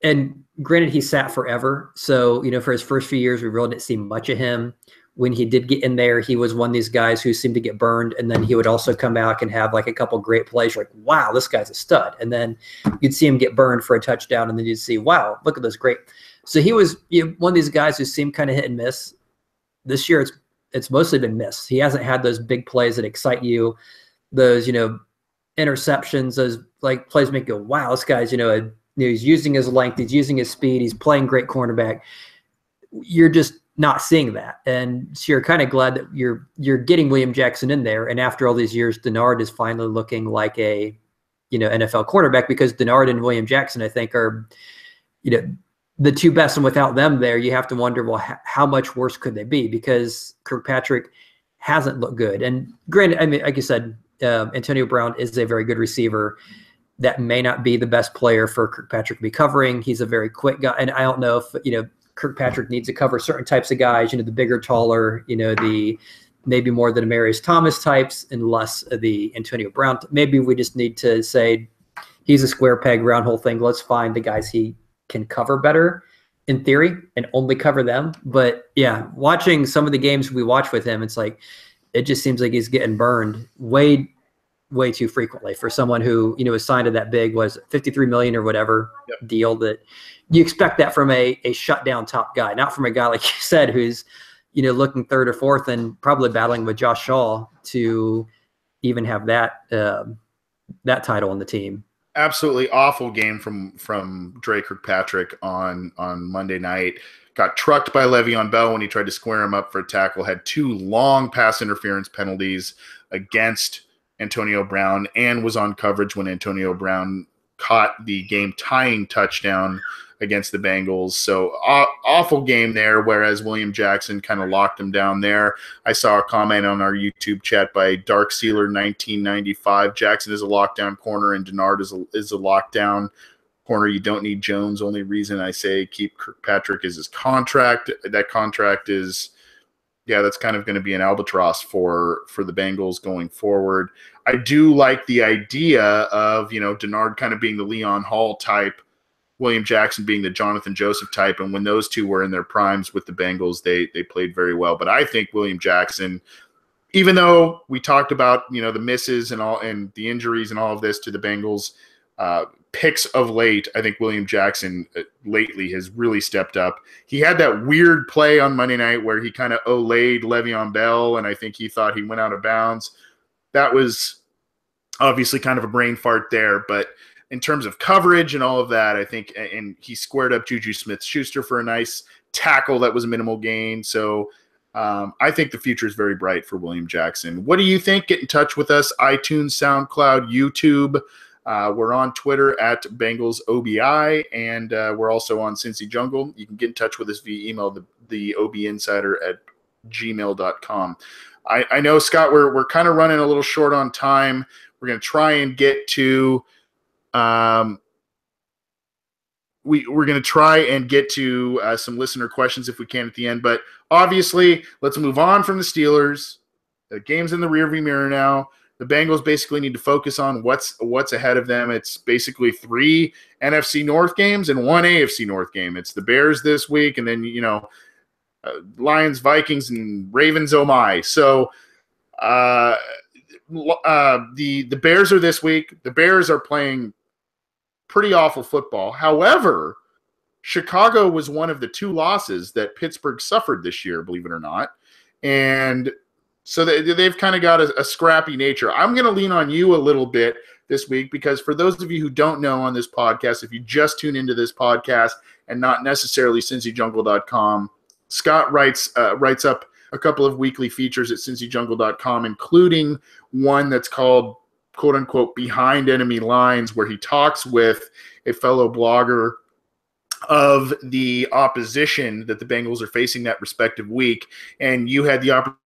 and granted, he sat forever. So, for his first few years, we really didn't see much of him. When he did get in there, he was one of these guys who seemed to get burned, and then he would also come out and have like a couple great plays. You're like, wow, this guy's a stud. And then you'd see him get burned for a touchdown, and then you'd see, wow, look at this great. So he was one of these guys who seemed kind of hit and miss. This year, it's mostly been miss. He hasn't had those big plays that excite you, those interceptions, those like plays make you go, wow, this guy's he's using his length, he's using his speed, he's playing great cornerback. You're just not seeing that, and so you're kind of glad that you're getting William Jackson in there. And after all these years, Dennard is finally looking like a NFL cornerback, because Dennard and William Jackson, I think, are the 2 best, and without them there, you have to wonder, well, how much worse could they be? Because Kirkpatrick hasn't looked good. And granted, like you said, Antonio Brown is a very good receiver. that may not be the best player for Kirkpatrick to be covering. He's a very quick guy, and I don't know if Kirkpatrick needs to cover certain types of guys. The bigger, taller. The maybe more the Demarius Thomas types and less of the Antonio Brown. Maybe we just need to say he's a square peg, round hole thing. Let's find the guys he can cover better in theory and only cover them. But yeah, watching some of the games we watch with him, it's like it just seems like he's getting burned way too frequently for someone who was signed to that big, was $53 million or whatever deal. That you expect that from a shutdown top guy, not from a guy like you said who's looking third or fourth and probably battling with Josh Shaw to even have that that title on the team. Absolutely awful game from Dre Kirkpatrick on Monday night. Got trucked by Le'Veon Bell when he tried to square him up for a tackle. Had 2 long pass interference penalties against Antonio Brown and was on coverage when Antonio Brown caught the game-tying touchdown against the Bengals. So awful game there, whereas William Jackson kind of locked him down there. I saw a comment on our YouTube chat by Dark Sealer 1995. Jackson is a lockdown corner and Denard is a lockdown corner. You don't need Jones. Only reason I say keep Kirkpatrick is his contract. That contract is, that's kind of going to be an albatross for the Bengals going forward. I do like the idea of, Denard kind of being the Leon Hall type, William Jackson being the Jonathan Joseph type. And when those two were in their primes with the Bengals, they played very well. But I think William Jackson, even though we talked about, the misses and the injuries and all of this to the Bengals, picks of late, I think William Jackson lately has really stepped up. He had that weird play on Monday night where he kind of olayed Le'Veon Bell, and I think he thought he went out of bounds. That was obviously kind of a brain fart there, but in terms of coverage and all of that, I think, and he squared up Juju Smith-Schuster for a nice tackle that was a minimal gain. So I think the future is very bright for William Jackson. What do you think? Get in touch with us, iTunes, SoundCloud, YouTube. We're on Twitter at Bengals OBI, and we're also on Cincy Jungle. You can get in touch with us via email, the obinsider@gmail.com. I know, Scott, we're kind of running a little short on time. We're going to try and get to we're going to try and get to some listener questions if we can at the end. But obviously, let's move on from the Steelers. The game's in the rearview mirror now. The Bengals basically need to focus on what's ahead of them. It's basically 3 NFC North games and 1 AFC North game. It's the Bears this week, and then Lions, Vikings, and Ravens. Oh my! So the Bears are this week. The Bears are playing pretty awful football. However, Chicago was one of the 2 losses that Pittsburgh suffered this year, believe it or not, and so they've kind of got a scrappy nature. I'm going to lean on you a little bit this week because for those of you who don't know on this podcast, if you just tune into this podcast and not necessarily cincyjungle.com, Scott writes up a couple of weekly features at cincyjungle.com, including one that's called, quote unquote, Behind Enemy Lines, where he talks with a fellow blogger of the opposition that the Bengals are facing that respective week. And you had the opportunity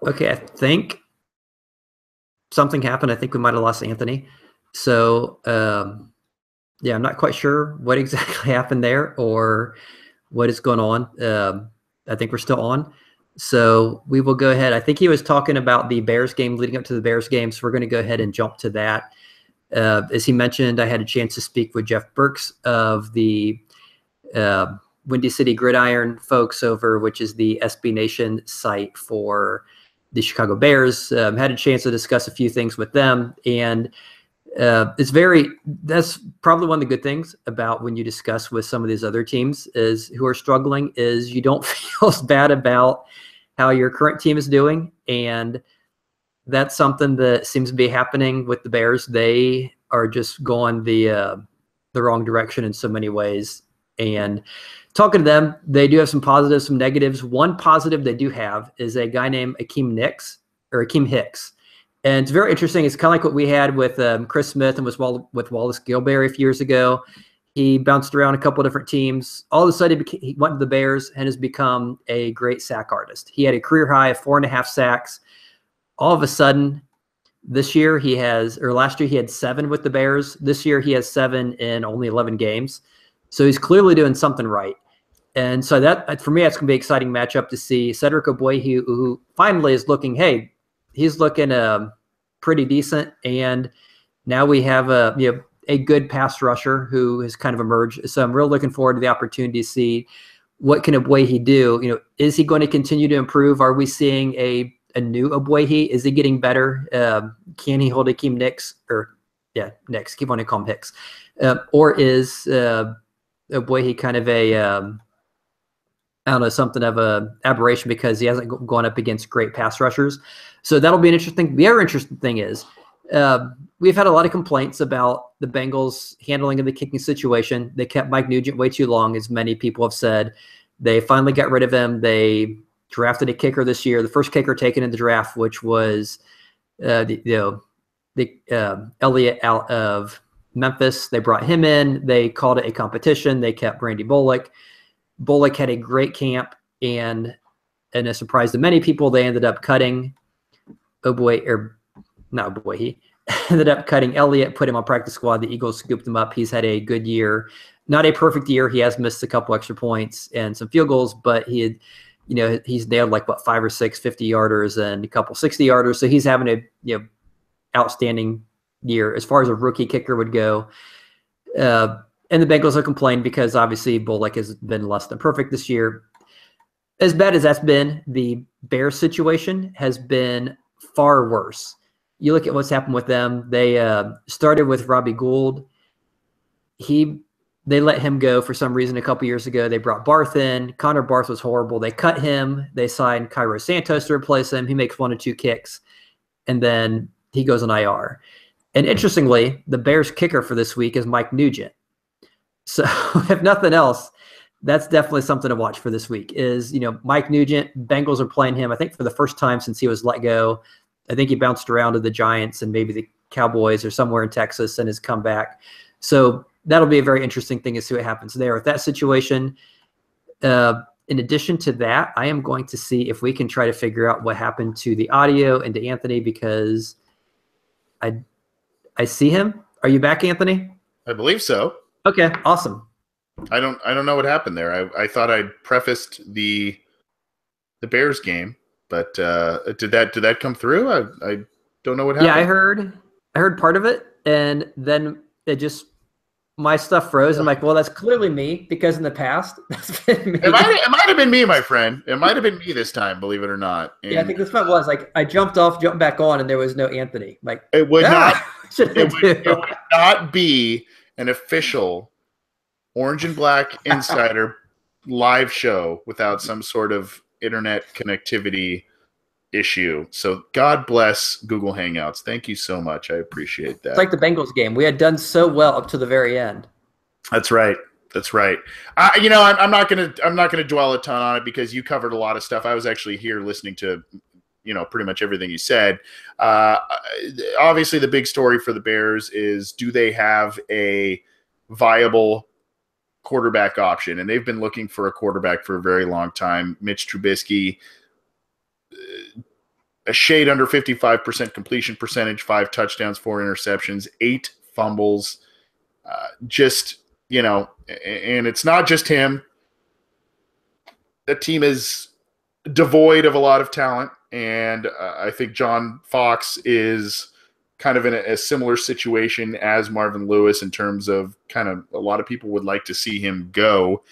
Okay, I think something happened. I think we might have lost Anthony. So, yeah, I'm not quite sure what exactly happened there or what is going on. I think we're still on. So we will go ahead. I think he was talking about the Bears game leading up to the Bears game. So we're going to go ahead and jump to that. As he mentioned, I had a chance to speak with Jeff Burks of the Windy City Gridiron folks over, which is the SB Nation site for the Chicago Bears. Had a chance to discuss a few things with them, and that's probably one of the good things about when you discuss with some of these other teams is who are struggling is you don't feel as bad about how your current team is doing, and that's something that seems to be happening with the Bears. They are just going the wrong direction in so many ways. And talking to them, they do have some positives, some negatives. One positive they do have is a guy named Akeem Hicks. And it's very interesting. It's kind of like what we had with Chris Smith and with Wallace Gilberry a few years ago. He bounced around a couple of different teams. All of a sudden, he went to the Bears and has become a great sack artist. He had a career high of 4.5 sacks. All of a sudden, last year he had 7 with the Bears. This year he has 7 in only 11 games. So he's clearly doing something right. And so that, for me, that's going to be an exciting matchup to see Cedric Ogbuehi, who finally is looking, he's looking pretty decent. And now we have a good pass rusher who has kind of emerged. So I'm really looking forward to the opportunity to see what can Ogbuehi do. Is he going to continue to improve? Are we seeing a new Ogbuehi? Is he getting better? Can he hold Akeem Nicks? Nicks. Keep wanting to call him Hicks. Or is Ogbuehi kind of I don't know, something of a aberration because he hasn't gone up against great pass rushers. So that'll be an interesting. The other interesting thing is we've had a lot of complaints about the Bengals handling of the kicking situation. They kept Mike Nugent way too long, as many people have said. They finally got rid of him. They drafted a kicker this year, the first kicker taken in the draft, which was Elliott out of Memphis. They brought him in. They called it a competition. They kept Brandy Bullock. Bullock had a great camp, and a surprise to many people, they ended up cutting he ended up cutting Elliott, put him on practice squad. The Eagles scooped him up. He's had a good year, not a perfect year. He has missed a couple extra points and some field goals, but he's nailed 5 or 6 50-yarders and a couple 60-yarders. So he's having a outstanding year as far as a rookie kicker would go. And the Bengals are complaining because obviously Bullock has been less than perfect this year. As bad as that's been, the Bears situation has been far worse. You look at what's happened with them. They started with Robbie Gould. They let him go for some reason a couple years ago. They brought Barth in. Connor Barth was horrible. They cut him. They signed Cairo Santos to replace him. He makes 1 or 2 kicks, and then he goes on IR. And interestingly, the Bears kicker for this week is Mike Nugent. So if nothing else, that's definitely something to watch for this week is, Mike Nugent. Bengals are playing him, I think, for the first time since he was let go. I think he bounced around to the Giants and maybe the Cowboys or somewhere in Texas and has come back. So that'll be a very interesting thing to see what happens there with that situation. In addition to that, I am going to see if we can try to figure out what happened to the audio and to Anthony because I see him. Are you back, Anthony? I believe so. Okay, awesome. I don't know what happened there. I thought I'd prefaced the Bears game, but did that come through? I don't know what happened. Yeah, I heard part of it, and then my stuff froze. I'm like, well, that's clearly me because in the past that's been me. It might have been me, my friend. It might have been me this time, believe it or not. And yeah, I think this one was I jumped back on, and there was no Anthony. It would not be an official Orange and Black Insider live show without some sort of internet connectivity issue. So God bless Google Hangouts. Thank you so much. I appreciate that. It's like the Bengals game. We had done so well up to the very end. That's right. I'm not gonna dwell a ton on it because you covered a lot of stuff. I was actually here listening to pretty much everything you said. Obviously, the big story for the Bears is, do they have a viable quarterback option? And they've been looking for a quarterback for a very long time. Mitch Trubisky a shade under 55% completion percentage, 5 touchdowns, 4 interceptions, 8 fumbles. Just, and it's not just him. The team is devoid of a lot of talent, and I think John Fox is kind of in a similar situation as Marvin Lewis in terms of kind of a lot of people would like to see him go.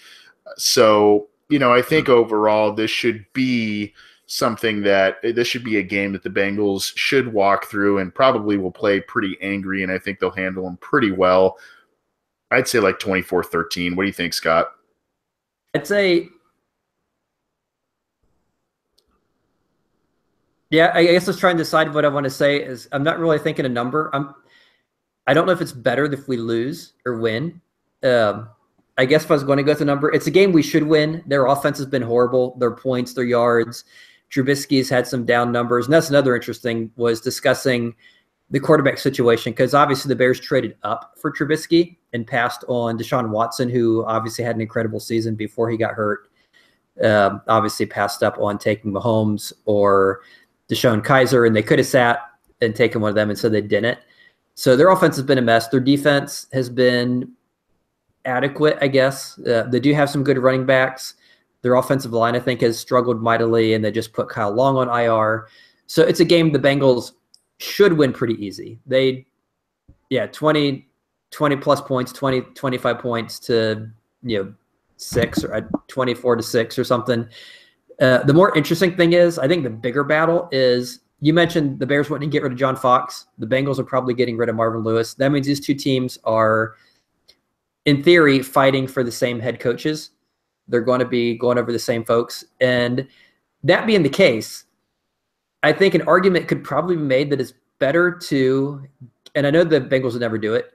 So, I think overall this should be this should be a game that the Bengals should walk through and probably will play pretty angry, and I think they'll handle them pretty well. I'd say like 24-13. What do you think, Scott? I'd say, yeah, I guess let's try and decide what I want to say. Is I'm not really thinking a number. I don't know if it's better if we lose or win. I guess if I was going to go with a number, it's a game we should win. Their offense has been horrible. Their points, their yards. Trubisky's had some down numbers. And that's another interesting was discussing the quarterback situation, because obviously the Bears traded up for Trubisky and passed on Deshaun Watson, who obviously had an incredible season before he got hurt. Obviously passed up on taking Mahomes or Deshaun Kaiser, and they could have sat and taken one of them, and so they didn't. So their offense has been a mess. Their defense has been adequate, I guess. They do have some good running backs. Their offensive line, I think, has struggled mightily, and they just put Kyle Long on IR. So it's a game the Bengals should win pretty easy. 20 plus points, 25 points to 6 or 24-6 or something. The more interesting thing is, I think the bigger battle is, you mentioned the Bears wanting to get rid of John Fox. The Bengals are probably getting rid of Marvin Lewis. That means these two teams are, in theory, fighting for the same head coaches. They're going to be going over the same folks. And that being the case, I think an argument could probably be made that it's better to, and I know the Bengals would never do it,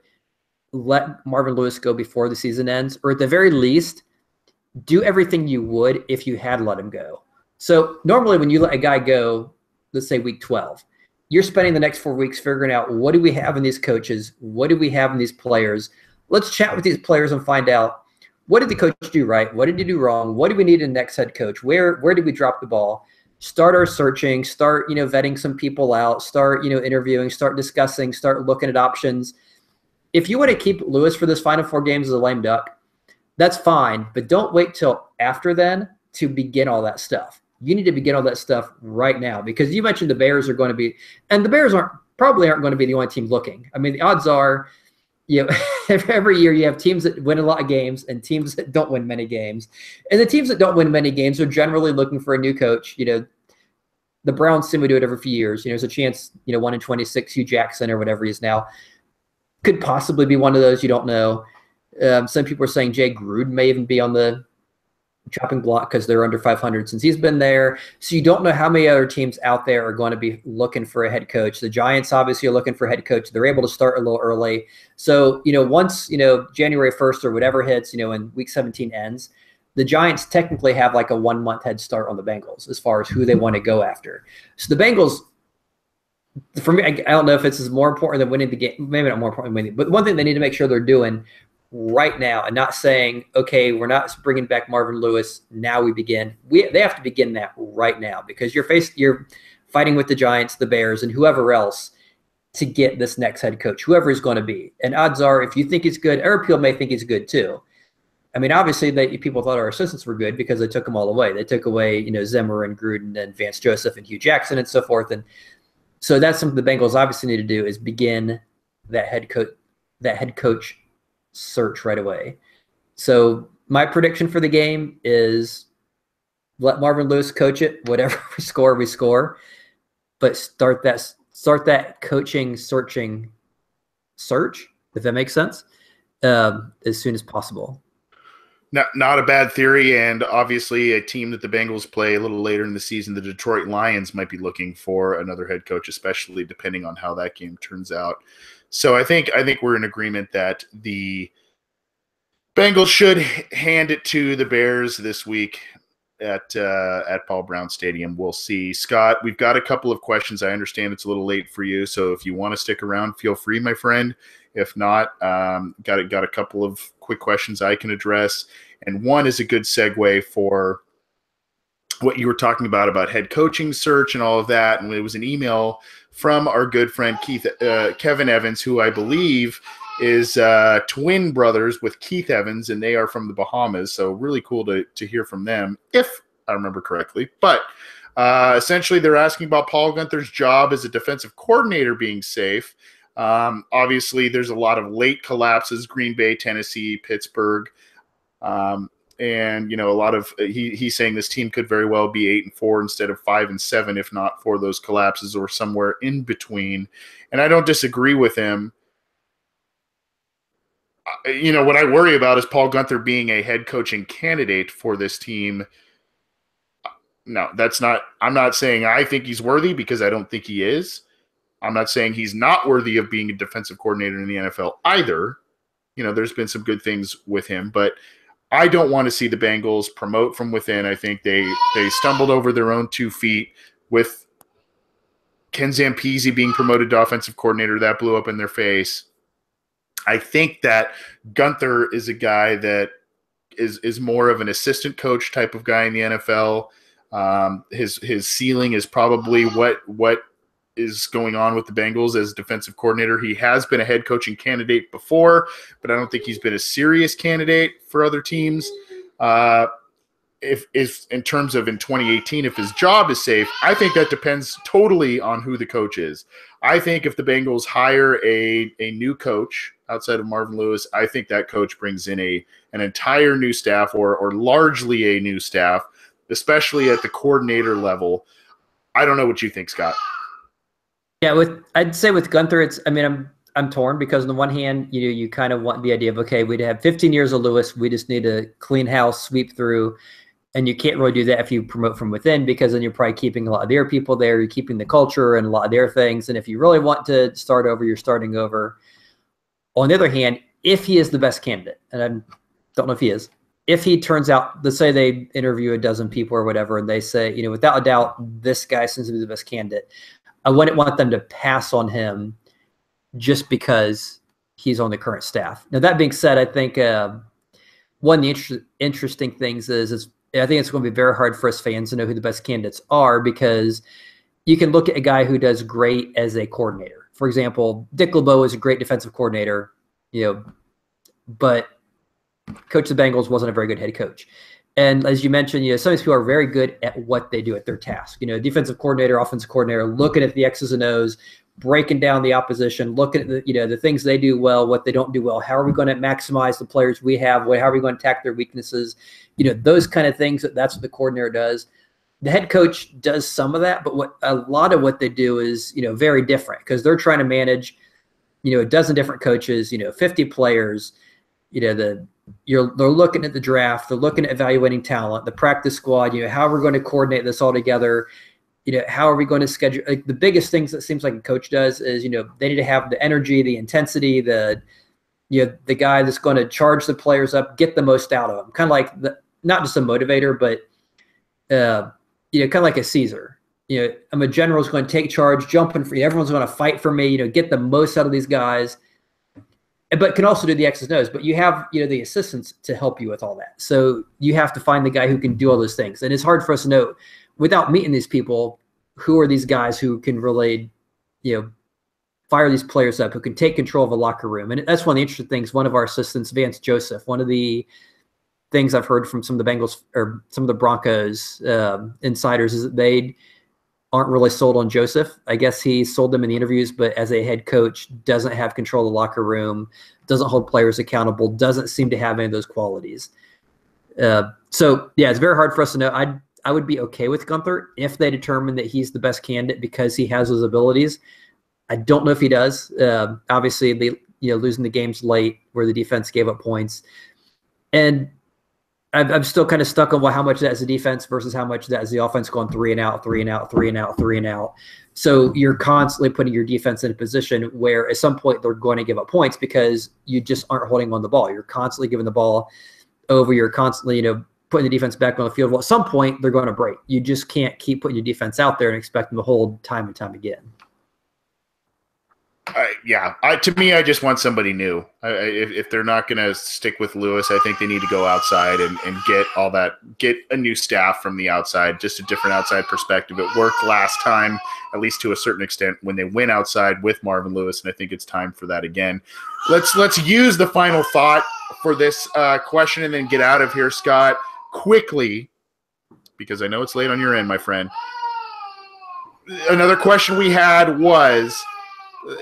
let Marvin Lewis go before the season ends, or at the very least, do everything you would if you had let him go. So normally when you let a guy go, let's say week 12, you're spending the next 4 weeks figuring out, what do we have in these coaches? What do we have in these players? Let's chat with these players and find out, what did the coach do right? What did he do wrong? What do we need in the next head coach? Where did we drop the ball? Start our searching, start, vetting some people out, start, interviewing, start discussing, start looking at options. If you want to keep Lewis for this final 4 games as a lame duck, that's fine, but don't wait till after then to begin all that stuff. You need to begin all that stuff right now, because you mentioned the Bears are going to be, and the Bears probably aren't going to be the only team looking. I mean, the odds are, every year you have teams that win a lot of games and teams that don't win many games. And the teams that don't win many games are generally looking for a new coach. The Browns seem to do it every few years. There's a chance, 1 in 26, Hugh Jackson or whatever he is now, could possibly be one of those. You don't know. Some people are saying Jay Gruden may even be on the chopping block because they're under 500 since he's been there. So you don't know how many other teams out there are going to be looking for a head coach. The Giants obviously are looking for a head coach. They're able to start a little early. So, once, January 1st or whatever hits, and week 17 ends, the Giants technically have like a 1 month head start on the Bengals as far as who they want to go after. So the Bengals, for me, I don't know if this is more important than winning the game. Maybe not more important than winning, but one thing they need to make sure they're doing right now, and not saying, okay, we're not bringing back Marvin Lewis, now we begin. They have to begin that right now, because you're fighting with the Giants, the Bears, and whoever else to get this next head coach, whoever he's going to be. And odds are, if you think he's good, other people may think he's good too. I mean, obviously, people thought our assistants were good because they took them all away. They took away, Zimmer and Gruden and Vance Joseph and Hugh Jackson and so forth. And so that's something the Bengals obviously need to do, is begin that head coach search right away. So my prediction for the game is let Marvin Lewis coach it. Whatever we score, but start that coaching search, if that makes sense, as soon as possible. Not a bad theory, and obviously a team that the Bengals play a little later in the season, the Detroit Lions, might be looking for another head coach, especially depending on how that game turns out. So I think we're in agreement that the Bengals should hand it to the Bears this week at Paul Brown Stadium. We'll see. Scott, we've got a couple of questions. I understand it's a little late for you, so if you want to stick around, feel free, my friend. If not, got a couple of quick questions I can address, and one is a good segue for what you were talking about head coaching search and all of that. And it was an email from our good friend Kevin Evans, who I believe is twin brothers with Keith Evans, and they are from the Bahamas. So really cool to hear from them, if I remember correctly. But essentially, they're asking about Paul Guenther's job as a defensive coordinator being safe. Obviously, there's a lot of late collapses: Green Bay, Tennessee, Pittsburgh. And, you know, a lot of he's saying this team could very well be 8-4 instead of 5-7, if not for those collapses or somewhere in between. And I don't disagree with him. You know, what I worry about is Paul Guenther being a head coaching candidate for this team. No, that's not, I'm not saying I think he's worthy, because I don't think he is. I'm not saying he's not worthy of being a defensive coordinator in the NFL either. You know, there's been some good things with him, but I don't want to see the Bengals promote from within. I think they stumbled over their own 2 feet with Ken Zampese being promoted to offensive coordinator. That blew up in their face. I think that Guenther is a guy that is more of an assistant coach type of guy in the NFL. His ceiling is probably what is going on with the Bengals as defensive coordinator. He has been a head coaching candidate before, but I don't think he's been a serious candidate for other teams. If in terms of in 2018, if his job is safe, I think that depends totally on who the coach is. I think if the Bengals hire a new coach outside of Marvin Lewis, I think that coach brings in an entire new staff or largely a new staff, especially at the coordinator level. I don't know what you think, Scott. Yeah, I'd say with Guenther, I'm torn, because on the one hand, you kind of want the idea of, okay, we'd have 15 years of Lewis, we just need to clean house, sweep through, and you can't really do that if you promote from within, because then you're probably keeping a lot of their people there, you're keeping the culture and a lot of their things, and if you really want to start over, you're starting over. On the other hand, if he is the best candidate, and I don't know if he is, if he turns out, let's say they interview a dozen people or whatever, and they say, without a doubt, this guy seems to be the best candidate, I wouldn't want them to pass on him just because he's on the current staff. Now, that being said, I think one of the interesting things is I think it's going to be very hard for us fans to know who the best candidates are, because you can look at a guy who does great as a coordinator. For example, Dick LeBeau is a great defensive coordinator, but coach of the Bengals wasn't a very good head coach. And as you mentioned, some of these people are very good at what they do, at their task. Defensive coordinator, offensive coordinator, looking at the X's and O's, breaking down the opposition, looking at the things they do well, what they don't do well. How are we going to maximize the players we have? How are we going to attack their weaknesses? Those kind of things. That's what the coordinator does. The head coach does some of that, but a lot of what they do is very different, because they're trying to manage a dozen different coaches, 50 players. They're looking at the draft, they're looking at evaluating talent, the practice squad, how are we going to coordinate this all together? How are we going to schedule? Like, the biggest things that seems like a coach does is, they need to have the energy, the intensity, the guy that's going to charge the players up, get the most out of them. Kind of like not just a motivator, but, kind of like a Caesar. I'm a general who's going to take charge, jumping for you. Everyone's going to fight for me, get the most out of these guys, but can also do the X's and O's. But you have, the assistants to help you with all that. So you have to find the guy who can do all those things. And it's hard for us to know, without meeting these people, who are these guys who can really, fire these players up, who can take control of a locker room. And that's one of the interesting things. One of our assistants, Vance Joseph, one of the things I've heard from some of the Bengals or some of the Broncos insiders is that they aren't really sold on Joseph. I guess he sold them in the interviews, but as a head coach, doesn't have control of the locker room, doesn't hold players accountable, doesn't seem to have any of those qualities. So, yeah, it's very hard for us to know. I would be okay with Guenther if they determine that he's the best candidate because he has those abilities. I don't know if he does. Obviously, losing the games late where the defense gave up points. And I'm still kind of stuck on how much of that is the defense versus how much of that is the offense going 3 and out, 3 and out, 3 and out, 3 and out. So you're constantly putting your defense in a position where at some point they're going to give up points because you just aren't holding on the ball. You're constantly giving the ball over. You're constantly, putting the defense back on the field. Well, at some point they're going to break. You just can't keep putting your defense out there and expect them to hold time and time again. To me, I just want somebody new. If they're not going to stick with Lewis, I think they need to go outside and get a new staff from the outside, just a different outside perspective. It worked last time, at least to a certain extent, when they went outside with Marvin Lewis, and I think it's time for that again. Let's use the final thought for this question and then get out of here, Scott, quickly, because I know it's late on your end, my friend. Another question we had was,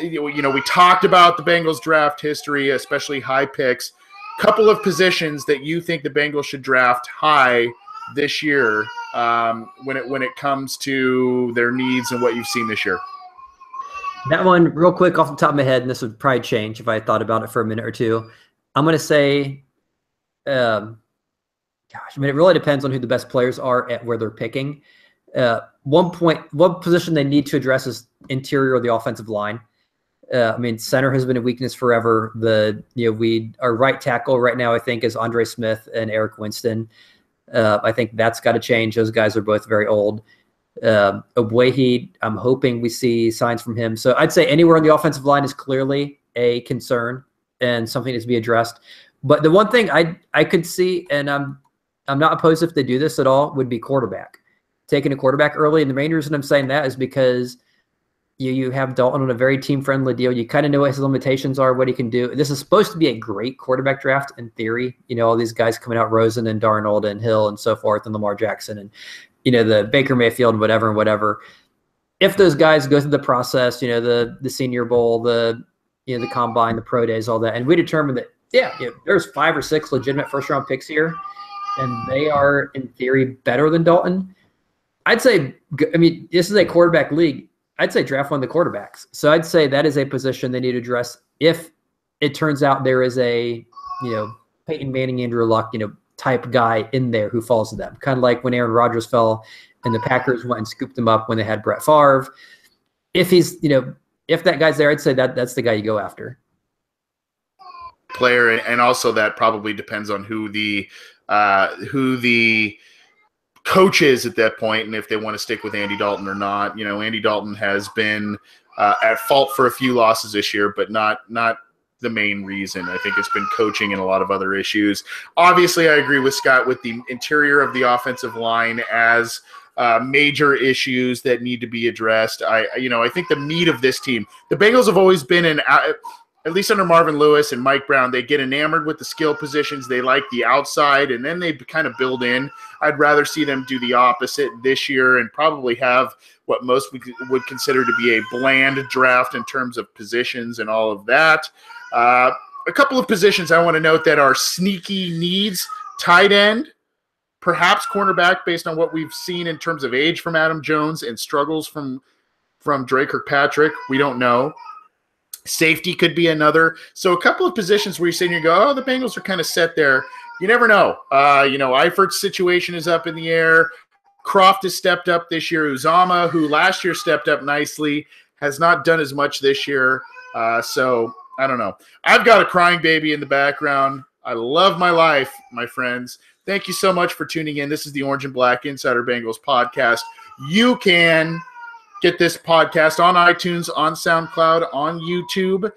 we talked about the Bengals draft history, especially high picks. Couple of positions that you think the Bengals should draft high this year when it comes to their needs and what you've seen this year. That one, real quick off the top of my head, and this would probably change if I thought about it for a minute or two. I'm going to say, it really depends on who the best players are at where they're picking. One position they need to address is interior of the offensive line. Center has been a weakness forever. Our right tackle right now, I think, is Andre Smith and Eric Winston. I think that's got to change. Those guys are both very old. Obuehi, I'm hoping we see signs from him. So I'd say anywhere on the offensive line is clearly a concern and something needs to be addressed. But the one thing I could see, and I'm not opposed if they do this at all, would be quarterback. Taking a quarterback early. And the main reason I'm saying that is because you have Dalton on a very team-friendly deal. You kind of know what his limitations are, what he can do. This is supposed to be a great quarterback draft in theory. All these guys coming out, Rosen and Darnold and Hill and so forth, and Lamar Jackson and, the Baker Mayfield and whatever. If those guys go through the process, the Senior Bowl, the Combine, the Pro Days, all that, and we determine that, there's 5 or 6 legitimate first-round picks here, and they are, in theory, better than Dalton, I'd say, this is a quarterback league. I'd say draft one of the quarterbacks. So I'd say that is a position they need to address if it turns out there is a, Peyton Manning, Andrew Luck, type guy in there who falls to them. Kind of like when Aaron Rodgers fell and the Packers went and scooped him up when they had Brett Favre. If he's, if that guy's there, I'd say that's the guy you go after. Player, and also that probably depends on who the coach is at that point, and if they want to stick with Andy Dalton or not. Andy Dalton has been at fault for a few losses this year, but not the main reason. I think it's been coaching and a lot of other issues. Obviously, I agree with Scott with the interior of the offensive line as major issues that need to be addressed. I think the meat of this team, the Bengals have always been at least under Marvin Lewis and Mike Brown, they get enamored with the skill positions. They like the outside, and then they kind of build in. I'd rather see them do the opposite this year and probably have what most would consider to be a bland draft in terms of positions and all of that. A couple of positions I want to note that are sneaky needs: tight end, perhaps cornerback, based on what we've seen in terms of age from Adam Jones and struggles from Dre Kirkpatrick. We don't know. Safety could be another. So a couple of positions where you sit and you go, the Bengals are kind of set there. You never know. Eifert's situation is up in the air. Croft has stepped up this year. Uzama, who last year stepped up nicely, has not done as much this year. So I don't know. I've got a crying baby in the background. I love my life, my friends. Thank you so much for tuning in. This is the Orange and Black Insider Bengals podcast. You can get this podcast on iTunes, on SoundCloud, on YouTube,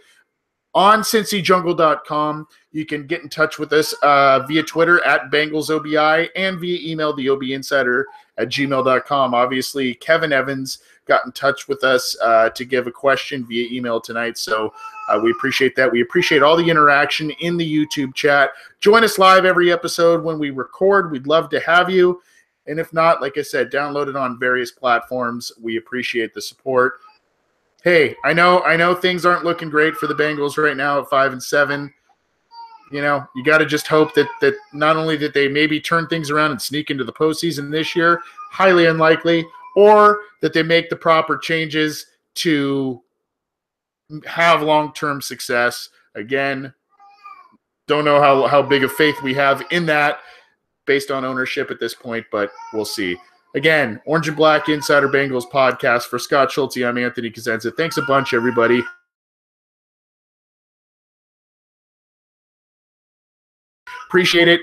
on CincyJungle.com. You can get in touch with us via Twitter at BengalsOBI and via email, theobinsider@gmail.com. Obviously, Kevin Evans got in touch with us to give a question via email tonight, so we appreciate that. We appreciate all the interaction in the YouTube chat. Join us live every episode when we record. We'd love to have you. And if not, like I said, download it on various platforms. We appreciate the support. Hey, I know things aren't looking great for the Bengals right now at 5-7. You got to just hope that not only that they maybe turn things around and sneak into the postseason this year, highly unlikely, or that they make the proper changes to have long-term success. Again, don't know how big of faith we have in that based on ownership at this point, but we'll see. Again, Orange and Black Insider Bengals podcast. For Scott Schulte, I'm Anthony Cosenza. Thanks a bunch, everybody. Appreciate it.